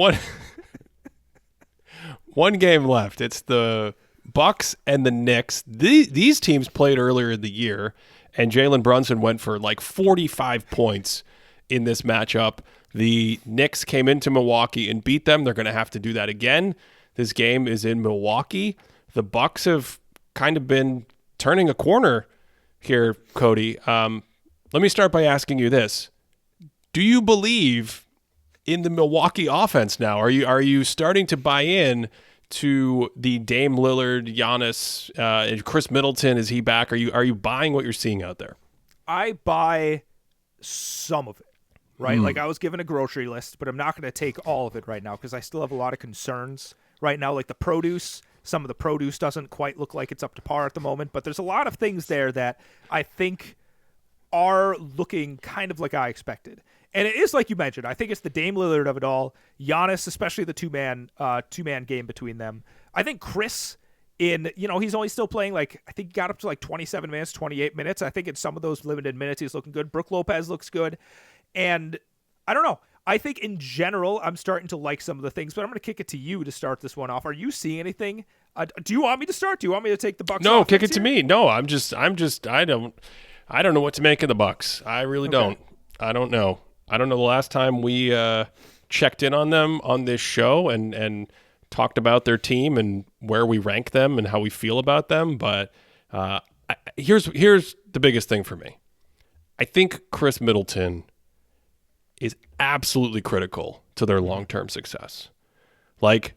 Speaker 1: One game left. It's the Bucks and the Knicks. These teams played earlier in the year, and Jalen Brunson went for like 45 points in this matchup. The Knicks came into Milwaukee and beat them. They're going to have to do that again. This game is in Milwaukee. The Bucks have kind of been turning a corner here, Cody. Let me start by asking you this. Do you believe in the Milwaukee offense now? Are you starting to buy in to the Dame Lillard, Giannis, and Chris Middleton? Is he back? Are you buying what you're seeing out there? I
Speaker 2: buy some of it, right? Like I was given a grocery list, but I'm not going to take all of it right now because I still have a lot of concerns right now. Like the produce, some of the produce doesn't quite look like it's up to par at the moment, but there's a lot of things there that I think are looking kind of like I expected. And it is like you mentioned. I think it's the Dame Lillard of it all. Giannis, especially the two-man game between them. I think Chris, he's only still playing I think he got up to 27 minutes, 28 minutes. I think in some of those limited minutes he's looking good. Brook Lopez looks good. And I don't know. I think in general I'm starting to like some of the things, but I'm going to kick it to you to start this one off. Are you seeing anything? Do you want me to start? Do you want me to take the Bucks?
Speaker 1: No, kick it to me. No, I don't know what to make of the Bucks. I really don't. I don't know. I don't know the last time we checked in on them on this show and talked about their team and where we rank them and how we feel about them. But here's the biggest thing for me. I think Chris Middleton is absolutely critical to their long-term success. Like,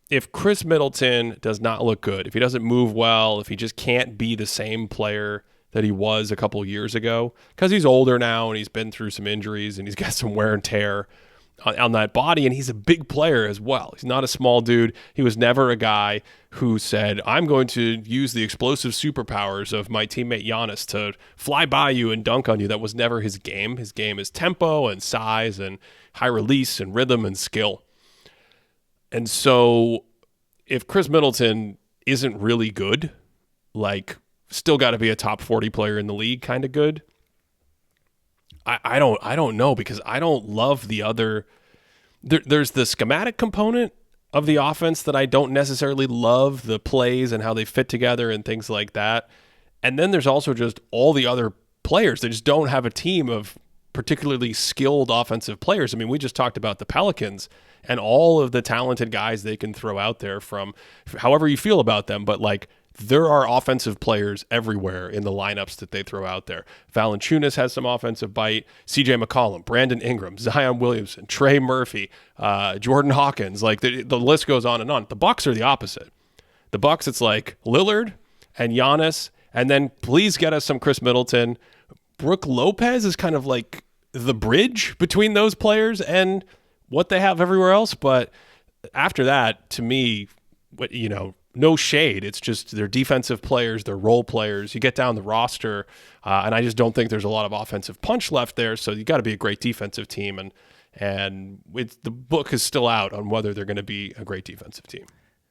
Speaker 1: if Chris Middleton does not look good, if he doesn't move well, if he just can't be the same player that he was a couple years ago, because he's older now and he's been through some injuries and he's got some wear and tear on that body, and he's a big player as well. He's not a small dude. He was never a guy who said, I'm going to use the explosive superpowers of my teammate Giannis to fly by you and dunk on you. That was never his game. His game is tempo and size and high release and rhythm and skill. And so if Chris Middleton isn't really good, still got to be a top 40 player in the league kind of good, I don't know, because I don't love the other. There's the schematic component of the offense that I don't necessarily love, the plays and how they fit together and things like that. And then there's also just all the other players. They just don't have a team of particularly skilled offensive players. I mean, we just talked about the Pelicans and all of the talented guys they can throw out there from however you feel about them. But there are offensive players everywhere in the lineups that they throw out there. Valanciunas has some offensive bite. CJ McCollum, Brandon Ingram, Zion Williamson, Trey Murphy, Jordan Hawkins. The list goes on and on. The Bucks are the opposite. The Bucks, it's Lillard and Giannis, and then please get us some Chris Middleton. Brook Lopez is kind of the bridge between those players and what they have everywhere else. But after that, to me, no shade. It's just they're defensive players, they're role players. You get down the roster, and I just don't think there's a lot of offensive punch left there. So you got to be a great defensive team, and the book is still out on whether they're going to be a great defensive team.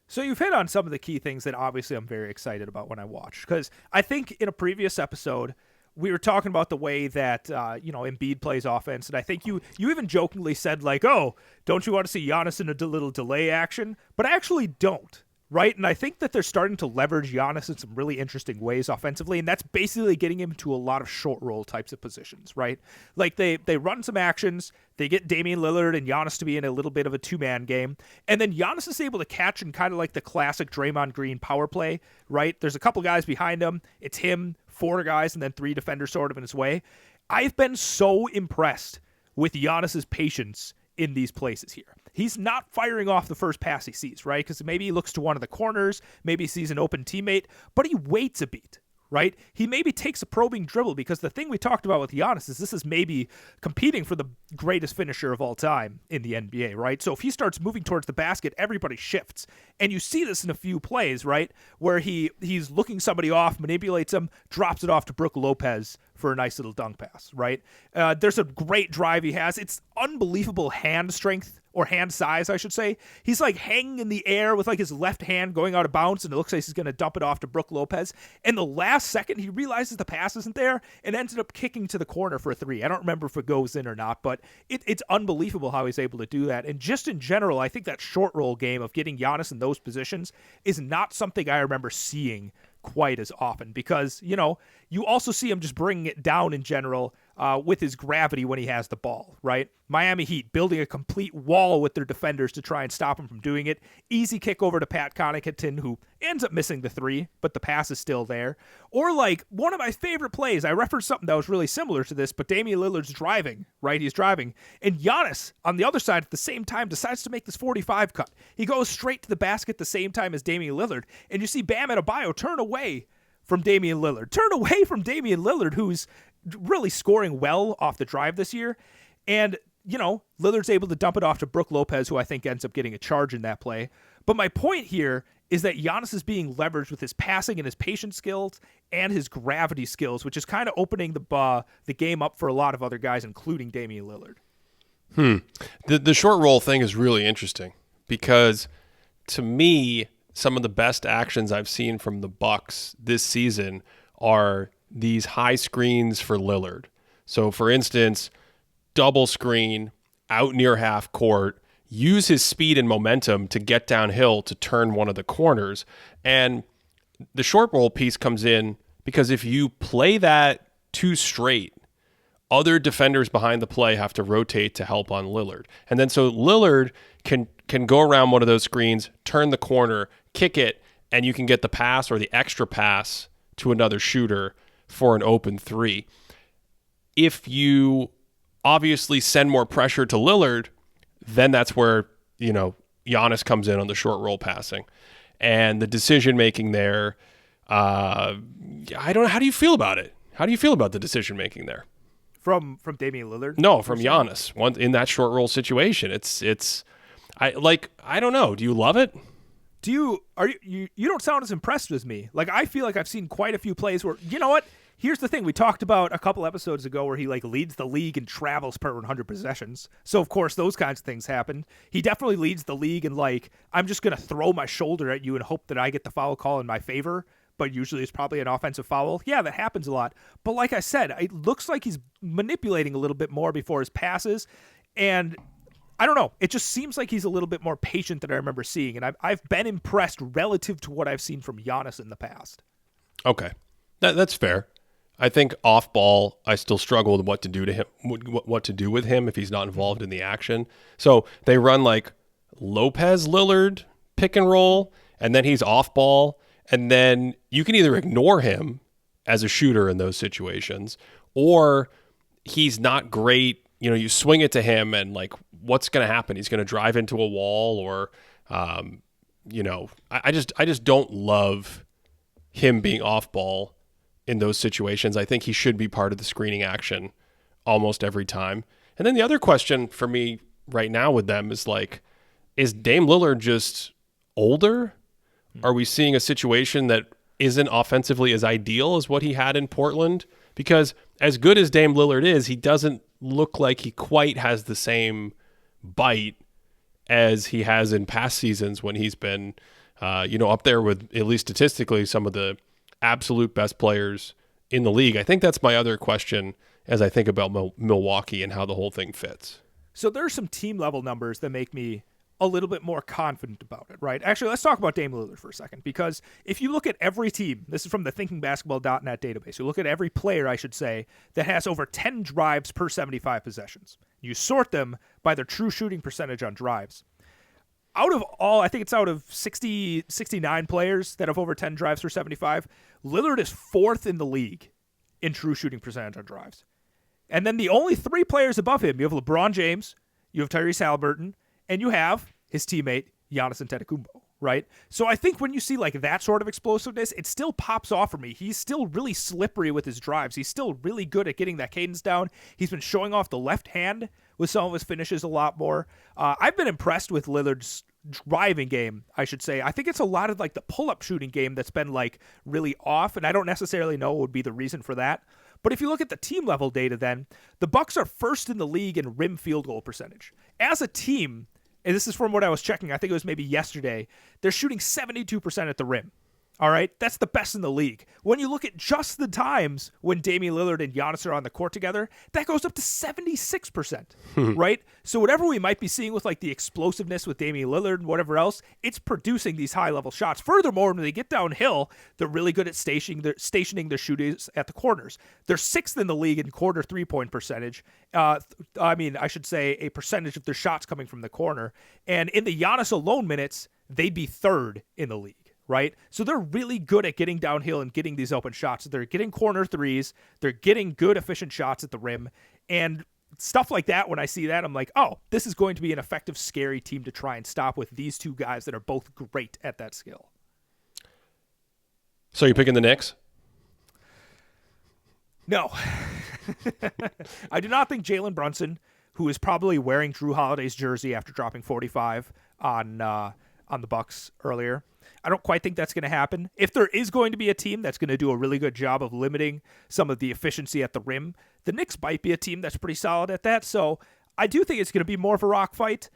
Speaker 2: So you've hit on some of the key things that obviously I'm very excited about when I watch, because I think in a previous episode we were talking about the way that Embiid plays offense, and I think you even jokingly said oh, don't you want to see Giannis in a little delay action? But I actually don't. Right, and I think that they're starting to leverage Giannis in some really interesting ways offensively, and that's basically getting him to a lot of short roll types of positions, right? They run some actions, they get Damian Lillard and Giannis to be in a little bit of a two-man game, and then Giannis is able to catch in kind of the classic Draymond Green power play, right? There's a couple guys behind him, it's him, 4 guys, and then 3 defenders sort of in his way. I've been so impressed with Giannis's patience in these places here. He's not firing off the first pass he sees, right? Because maybe he looks to one of the corners, maybe he sees an open teammate, but he waits a beat, right? He maybe takes a probing dribble, because the thing we talked about with Giannis is this is maybe competing for the greatest finisher of all time in the NBA, right? So if he starts moving towards the basket, everybody shifts. And you see this in a few plays, right? Where he's looking somebody off, manipulates him, drops it off to Brook Lopez for a nice little dunk pass, right? There's a great drive he has. It's unbelievable hand strength, or hand size, I should say. He's like hanging in the air with like his left hand going out of bounds, and it looks like he's going to dump it off to Brook Lopez. And the last second, he realizes the pass isn't there and ended up kicking to the corner for a three. I don't remember if it goes in or not, but it's unbelievable how he's able to do that. And just in general, I think that short roll game of getting Giannis in those positions is not something I remember seeing quite as often, because, you know, you also see him just bringing it down in general with his gravity when he has the ball, right? Miami Heat building a complete wall with their defenders to try and stop him from doing it. Easy kick over to Pat Connaughton, who ends up missing the three, but the pass is still there. Or like one of my favorite plays, I referenced something that was really similar to this, but Damian Lillard's driving, right? He's driving. And Giannis, on the other side at the same time, decides to make this 45 cut. He goes straight to the basket at the same time as Damian Lillard. And you see Bam Adebayo turn away from Damian Lillard, who's really scoring well off the drive this year. And, you know, Lillard's able to dump it off to Brook Lopez, who I think ends up getting a charge in that play. But my point here is that Giannis is being leveraged with his passing and his patience skills and his gravity skills, which is kind of opening the game up for a lot of other guys, including Damian Lillard.
Speaker 1: The short roll thing is really interesting because, to me, some of the best actions I've seen from the Bucks this season are these high screens for Lillard. So, for instance, double screen out near half court, use his speed and momentum to get downhill to turn one of the corners. And the short roll piece comes in because if you play that too straight, other defenders behind the play have to rotate to help on Lillard. And then so Lillard can go around one of those screens, turn the corner, kick it, and you can get the pass or the extra pass to another shooter for an open three. If you obviously send more pressure to Lillard, then that's where, you know, Giannis comes in on the short roll passing. And the decision-making there, I don't know. How do you feel about it? How do you feel about the decision-making there?
Speaker 2: From Damian Lillard?
Speaker 1: No, from Giannis. In that short roll situation. I don't know. Do you love it?
Speaker 2: You don't sound as impressed as me. Like, I feel like I've seen quite a few plays where, you know what? Here's the thing. We talked about a couple episodes ago where he like leads the league in travels per 100 possessions. So, of course, those kinds of things happen. He definitely leads the league in like, I'm just going to throw my shoulder at you and hope that I get the foul call in my favor. But usually it's probably an offensive foul. Yeah, that happens a lot. But like I said, it looks like he's manipulating a little bit more before his passes. And I don't know. It just seems like he's a little bit more patient than I remember seeing. And I've been impressed relative to what I've seen from Giannis in the past.
Speaker 1: Okay. That's fair. I think off ball, I still struggle with what to do to him, what to do with him if he's not involved in the action. So they run like Lopez Lillard pick and roll, and then he's off ball. And then you can either ignore him as a shooter in those situations, or he's not great. You know, you swing it to him and like, what's going to happen? He's going to drive into a wall, or, you know, I just don't love him being off ball in those situations. I think he should be part of the screening action almost every time. And then the other question for me right now with them is like, is Dame Lillard just older? Are we seeing a situation that isn't offensively as ideal as what he had in Portland? Because as good as Dame Lillard is, he doesn't look like he quite has the same bite as he has in past seasons when he's been, up there with, at least statistically, some of the absolute best players in the league. I think that's my other question as I think about Milwaukee and how the whole thing fits.
Speaker 2: So there are some team level numbers that make me a little bit more confident about it, right? Actually, let's talk about Dame Lillard for a second, because if you look at every team, this is from the thinkingbasketball.net database, you look at every player, I should say, that has over 10 drives per 75 possessions. You sort them by their true shooting percentage on drives. Out of all, I think it's out of 69 players that have over 10 drives per 75, Lillard is fourth in the league in true shooting percentage on drives. And then the only three players above him, you have LeBron James, you have Tyrese Halliburton, and you have his teammate, Giannis Antetokounmpo, right? So I think when you see like that sort of explosiveness, it still pops off for me. He's still really slippery with his drives. He's still really good at getting that cadence down. He's been showing off the left hand with some of his finishes a lot more. I've been impressed with Lillard's driving game, I should say. I think it's a lot of like the pull-up shooting game that's been like really off, and I don't necessarily know what would be the reason for that. But if you look at the team level data, then the Bucks are first in the league in rim field goal percentage. As a team, and this is from what I was checking, I think it was maybe yesterday, they're shooting 72% at the rim. All right, that's the best in the league. When you look at just the times when Damian Lillard and Giannis are on the court together, that goes up to 76%, right? So whatever we might be seeing with like the explosiveness with Damian Lillard and whatever else, it's producing these high-level shots. Furthermore, when they get downhill, they're really good at stationing their shooters at the corners. They're sixth in the league in quarter three-point percentage. I should say a percentage of their shots coming from the corner. And in the Giannis alone minutes, they'd be third in the league. Right? So they're really good at getting downhill and getting these open shots. They're getting corner threes. They're getting good, efficient shots at the rim. And stuff like that, when I see that, I'm like, oh, this is going to be an effective, scary team to try and stop with these two guys that are both great at that skill.
Speaker 1: So you're picking the Knicks?
Speaker 2: No. I do not think Jalen Brunson, who is probably wearing Drew Holiday's jersey after dropping 45 on the Bucks earlier, I don't quite think that's going to happen. If there is going to be a team that's going to do a really good job of limiting some of the efficiency at the rim, the Knicks might be a team that's pretty solid at that. So I do think it's going to be more of a rock fight,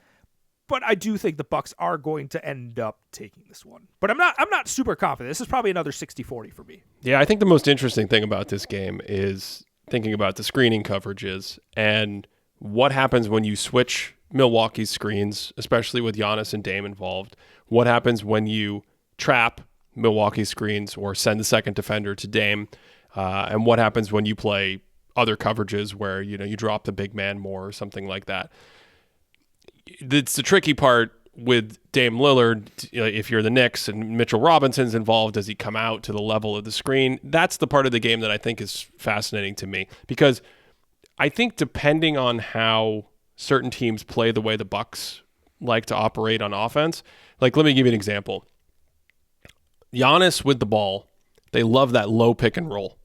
Speaker 2: but I do think the Bucks are going to end up taking this one. But I'm not super confident. This is probably another 60-40 for me.
Speaker 1: Yeah, I think the most interesting thing about this game is thinking about the screening coverages and what happens when you switch Milwaukee's screens, especially with Giannis and Dame involved. What happens when you trap Milwaukee screens or send the second defender to Dame, and what happens when you play other coverages where you drop the big man more or something like that. It's the tricky part with Dame Lillard. If you're the Knicks and Mitchell Robinson's involved, does he come out to the level of the screen? That's the part of the game that I think is fascinating to me, because I think depending on how certain teams play the way the Bucks like to operate on offense, like let me give you an example. Giannis with the ball, they love that low pick and roll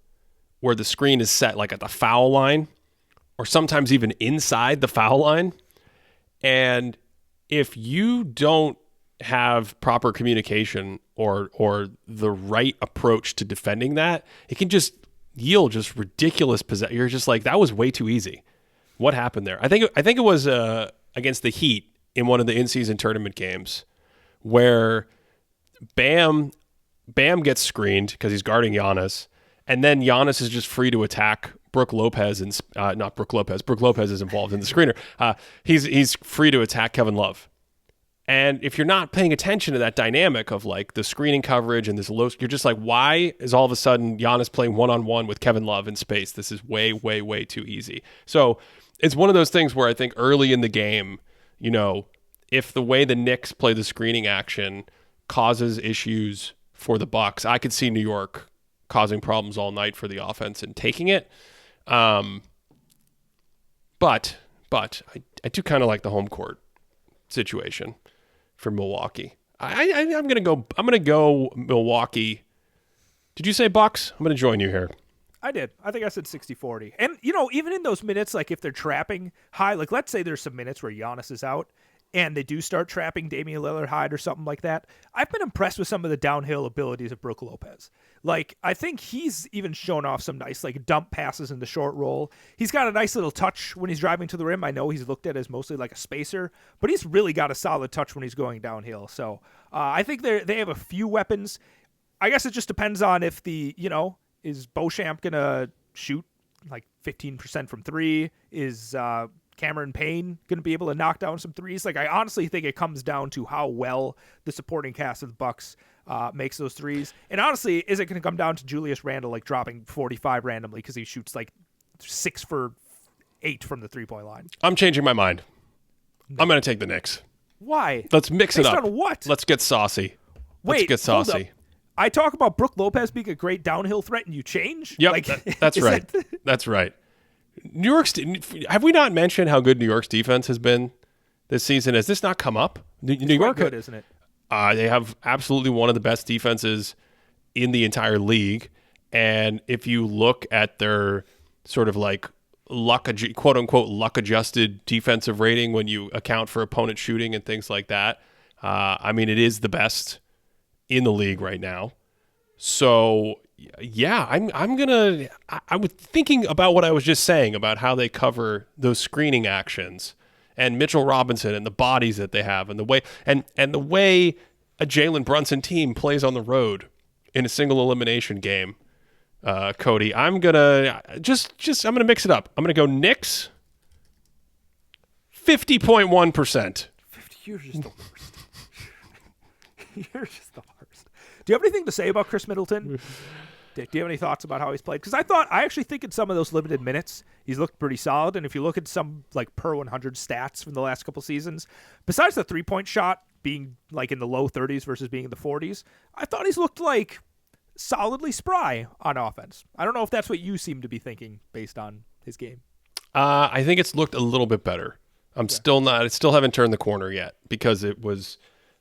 Speaker 1: where the screen is set like at the foul line or sometimes even inside the foul line. And if you don't have proper communication or the right approach to defending that, it can just yield just ridiculous possession. You're just like, that was way too easy. What happened there? I think it was against the Heat in one of the in-season tournament games where Bam gets screened because he's guarding Giannis, and then Giannis is just free to attack Brook Lopez, and not Brook Lopez. Brook Lopez is involved in the screener. He's free to attack Kevin Love. And if you're not paying attention to that dynamic of like the screening coverage and this low, you're just like, why is all of a sudden Giannis playing one-on-one with Kevin Love in space? This is way, way, way too easy. So it's one of those things where I think early in the game, if the way the Knicks play the screening action causes issues for the Bucks, I could see New York causing problems all night for the offense and taking it. But I do kind of like the home court situation for Milwaukee. I'm gonna go Milwaukee. Did you say Bucks? I'm gonna join you here.
Speaker 2: I did. I think I said 60-40. And even in those minutes, like if they're trapping high, like let's say there's some minutes where Giannis is out and they do start trapping Damian Lillard high or something like that, I've been impressed with some of the downhill abilities of Brook Lopez. Like, I think he's even shown off some nice, like, dump passes in the short roll. He's got a nice little touch when he's driving to the rim. I know he's looked at as mostly like a spacer, but he's really got a solid touch when he's going downhill. So I think they have a few weapons. I guess it just depends on if is Beauchamp going to shoot like 15% from three? Is Cameron Payne going to be able to knock down some threes? Like, I honestly think it comes down to how well the supporting cast of the Bucks makes those threes. And honestly, is it going to come down to Julius Randle like dropping 45 randomly because he shoots like 6 for 8 from the 3-point line? I'm
Speaker 1: changing my mind. No. I'm going to take the Knicks.
Speaker 2: Why?
Speaker 1: Let's mix it up.
Speaker 2: Based on what?
Speaker 1: Let's get saucy.
Speaker 2: Let's
Speaker 1: get saucy. Hold up.
Speaker 2: I talk about Brook Lopez being a great downhill threat, and you change?
Speaker 1: Yep, that's right. That's right. New York's. Have we not mentioned how good New York's defense has been this season? Has this not come up? New York,
Speaker 2: good, isn't it?
Speaker 1: They have absolutely one of the best defenses in the entire league, and if you look at their sort of like quote unquote luck adjusted defensive rating when you account for opponent shooting and things like that, I mean, it is the best in the league right now. So Yeah, I was thinking about what I was just saying about how they cover those screening actions and Mitchell Robinson and the bodies that they have and the way the way a Jalen Brunson team plays on the road in a single elimination game. Cody, I'm gonna I'm gonna mix it up. I'm gonna go Knicks 50.1%.
Speaker 2: You're just the worst. You're just the worst. Do you have anything to say about Chris Middleton? Do you have any thoughts about how he's played? Because I actually think in some of those limited minutes, he's looked pretty solid. And if you look at some like per 100 stats from the last couple seasons, besides the 3-point shot being like in the low 30s versus being in the 40s, I thought he's looked like solidly spry on offense. I don't know if that's what you seem to be thinking based on his game.
Speaker 1: I think it's looked a little bit better. I still haven't turned the corner yet because it was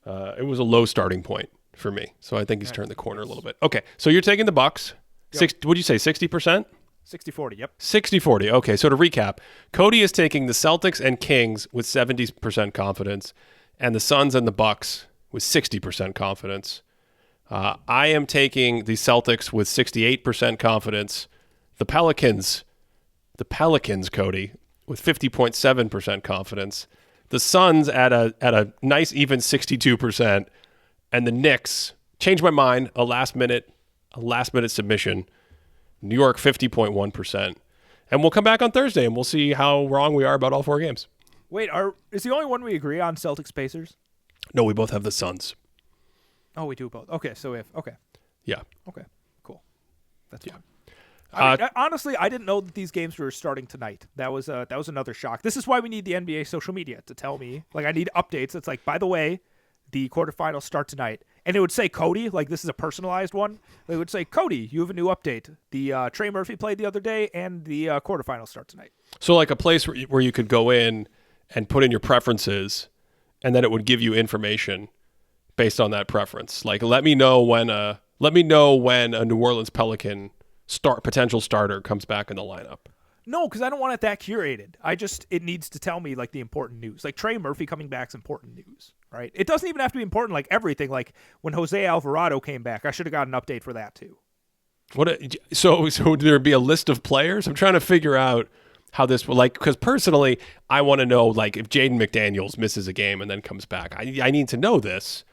Speaker 1: a low starting point for me. So I think he's turned the corner a little bit. Okay, so you're taking the Bucks.
Speaker 2: Yep.
Speaker 1: What'd you say, 60%?
Speaker 2: 60-40, yep.
Speaker 1: 60-40. Okay, so to recap, Cody is taking the Celtics and Kings with 70% confidence and the Suns and the Bucks with 60% confidence. I am taking the Celtics with 68% confidence. The Pelicans, Cody, with 50.7% confidence. The Suns at a nice even 62%. And the Knicks, changed my mind, a last minute submission. New York 50.1%. And we'll come back on Thursday and we'll see how wrong we are about all four games.
Speaker 2: Wait, is the only one we agree on Celtics Pacers?
Speaker 1: No, we both have the Suns.
Speaker 2: Oh, we do both. Okay, so
Speaker 1: Yeah.
Speaker 2: Okay, cool. That's fine. Honestly, I didn't know that these games were starting tonight. That was another shock. This is why we need the NBA social media to tell me. Like, I need updates. It's like, by the way, the quarterfinals start tonight. And it would say Cody, like this is a personalized one. It would say, Cody, you have a new update. The Trey Murphy played the other day, and the quarterfinals start tonight.
Speaker 1: So like a place where you could go in and put in your preferences, and then it would give you information based on that preference. Like, let me know when a New Orleans Pelican potential starter comes back in the lineup.
Speaker 2: No, because I don't want it that curated. It needs to tell me like the important news. Like Trey Murphy coming back is important news, right? It doesn't even have to be important like everything. Like when Jose Alvarado came back, I should have got an update for that too.
Speaker 1: So would there be a list of players? I'm trying to figure out how this will, like, because personally, I want to know like if Jaden McDaniels misses a game and then comes back. I need to know this.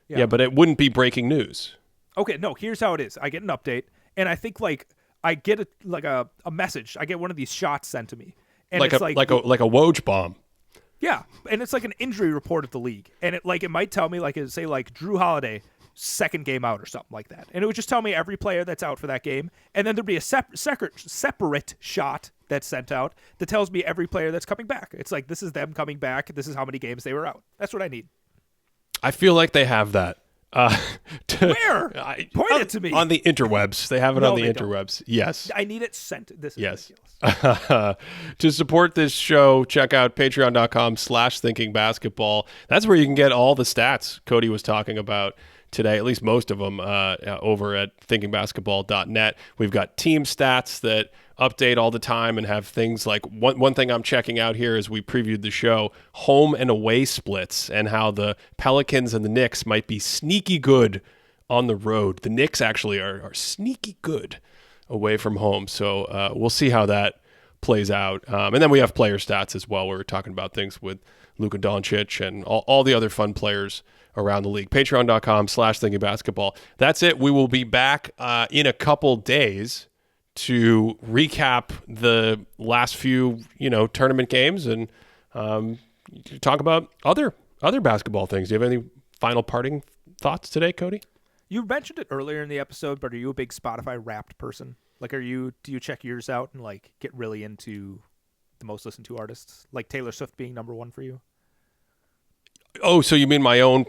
Speaker 1: Yeah, but it wouldn't be breaking news.
Speaker 2: Okay, no, here's how it is. I get an update, and I think like I get a message. I get one of these shots sent to me, and
Speaker 1: like
Speaker 2: it's
Speaker 1: a Woj bomb.
Speaker 2: Yeah, and it's like an injury report of the league, and it might tell me like it say like Drew Holiday second game out or something like that, and it would just tell me every player that's out for that game, and then there'd be a separate shot that's sent out that tells me every player that's coming back. It's like this is them coming back. This is how many games they were out. That's what I need.
Speaker 1: I feel like they have that.
Speaker 2: Where? Point it to me.
Speaker 1: On the interwebs. They have it on the interwebs. Don't. Yes.
Speaker 2: I need it sent. This is
Speaker 1: ridiculous. To support this show, check out patreon.com/thinkingbasketball. That's where you can get all the stats Cody was talking about today, at least most of them, over at thinkingbasketball.net. We've got team stats that update all the time and have things like one thing I'm checking out here as we previewed the show, home and away splits and how the Pelicans and the Knicks might be sneaky good on the road. The Knicks actually are sneaky good away from home. So we'll see how that plays out. And then we have player stats as well. We're talking about things with Luka Dončić and all the other fun players around the league. Patreon.com/thinkingbasketball. That's it. We will be back in a couple days to recap the last few, tournament games and talk about other basketball things. Do you have any final parting thoughts today, Cody?
Speaker 2: You mentioned it earlier in the episode, but are you a big Spotify Wrapped person? Like, do you check yours out and like get really into the most listened to artists, like Taylor Swift being number one for you?
Speaker 1: Oh, so you mean my own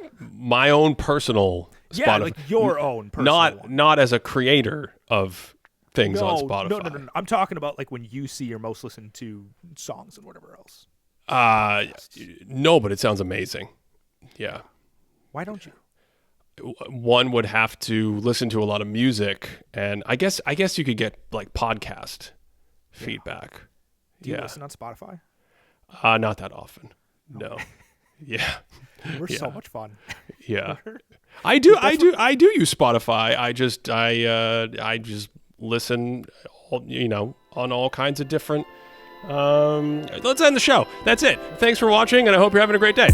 Speaker 1: personal Spotify?
Speaker 2: Yeah, like your own personal one.
Speaker 1: Not as a creator of things on Spotify.
Speaker 2: No. I'm talking about like when you see your most listened to songs and whatever else.
Speaker 1: No, but it sounds amazing. Yeah.
Speaker 2: Why don't you?
Speaker 1: One would have to listen to a lot of music, and I guess you could get like podcast feedback.
Speaker 2: Do you listen on Spotify?
Speaker 1: Not that often. No. Yeah.
Speaker 2: We're so much fun.
Speaker 1: Yeah. I do use Spotify. I just listen, on all kinds of different. Let's end the show. That's it. Thanks for watching, and I hope you're having a great day.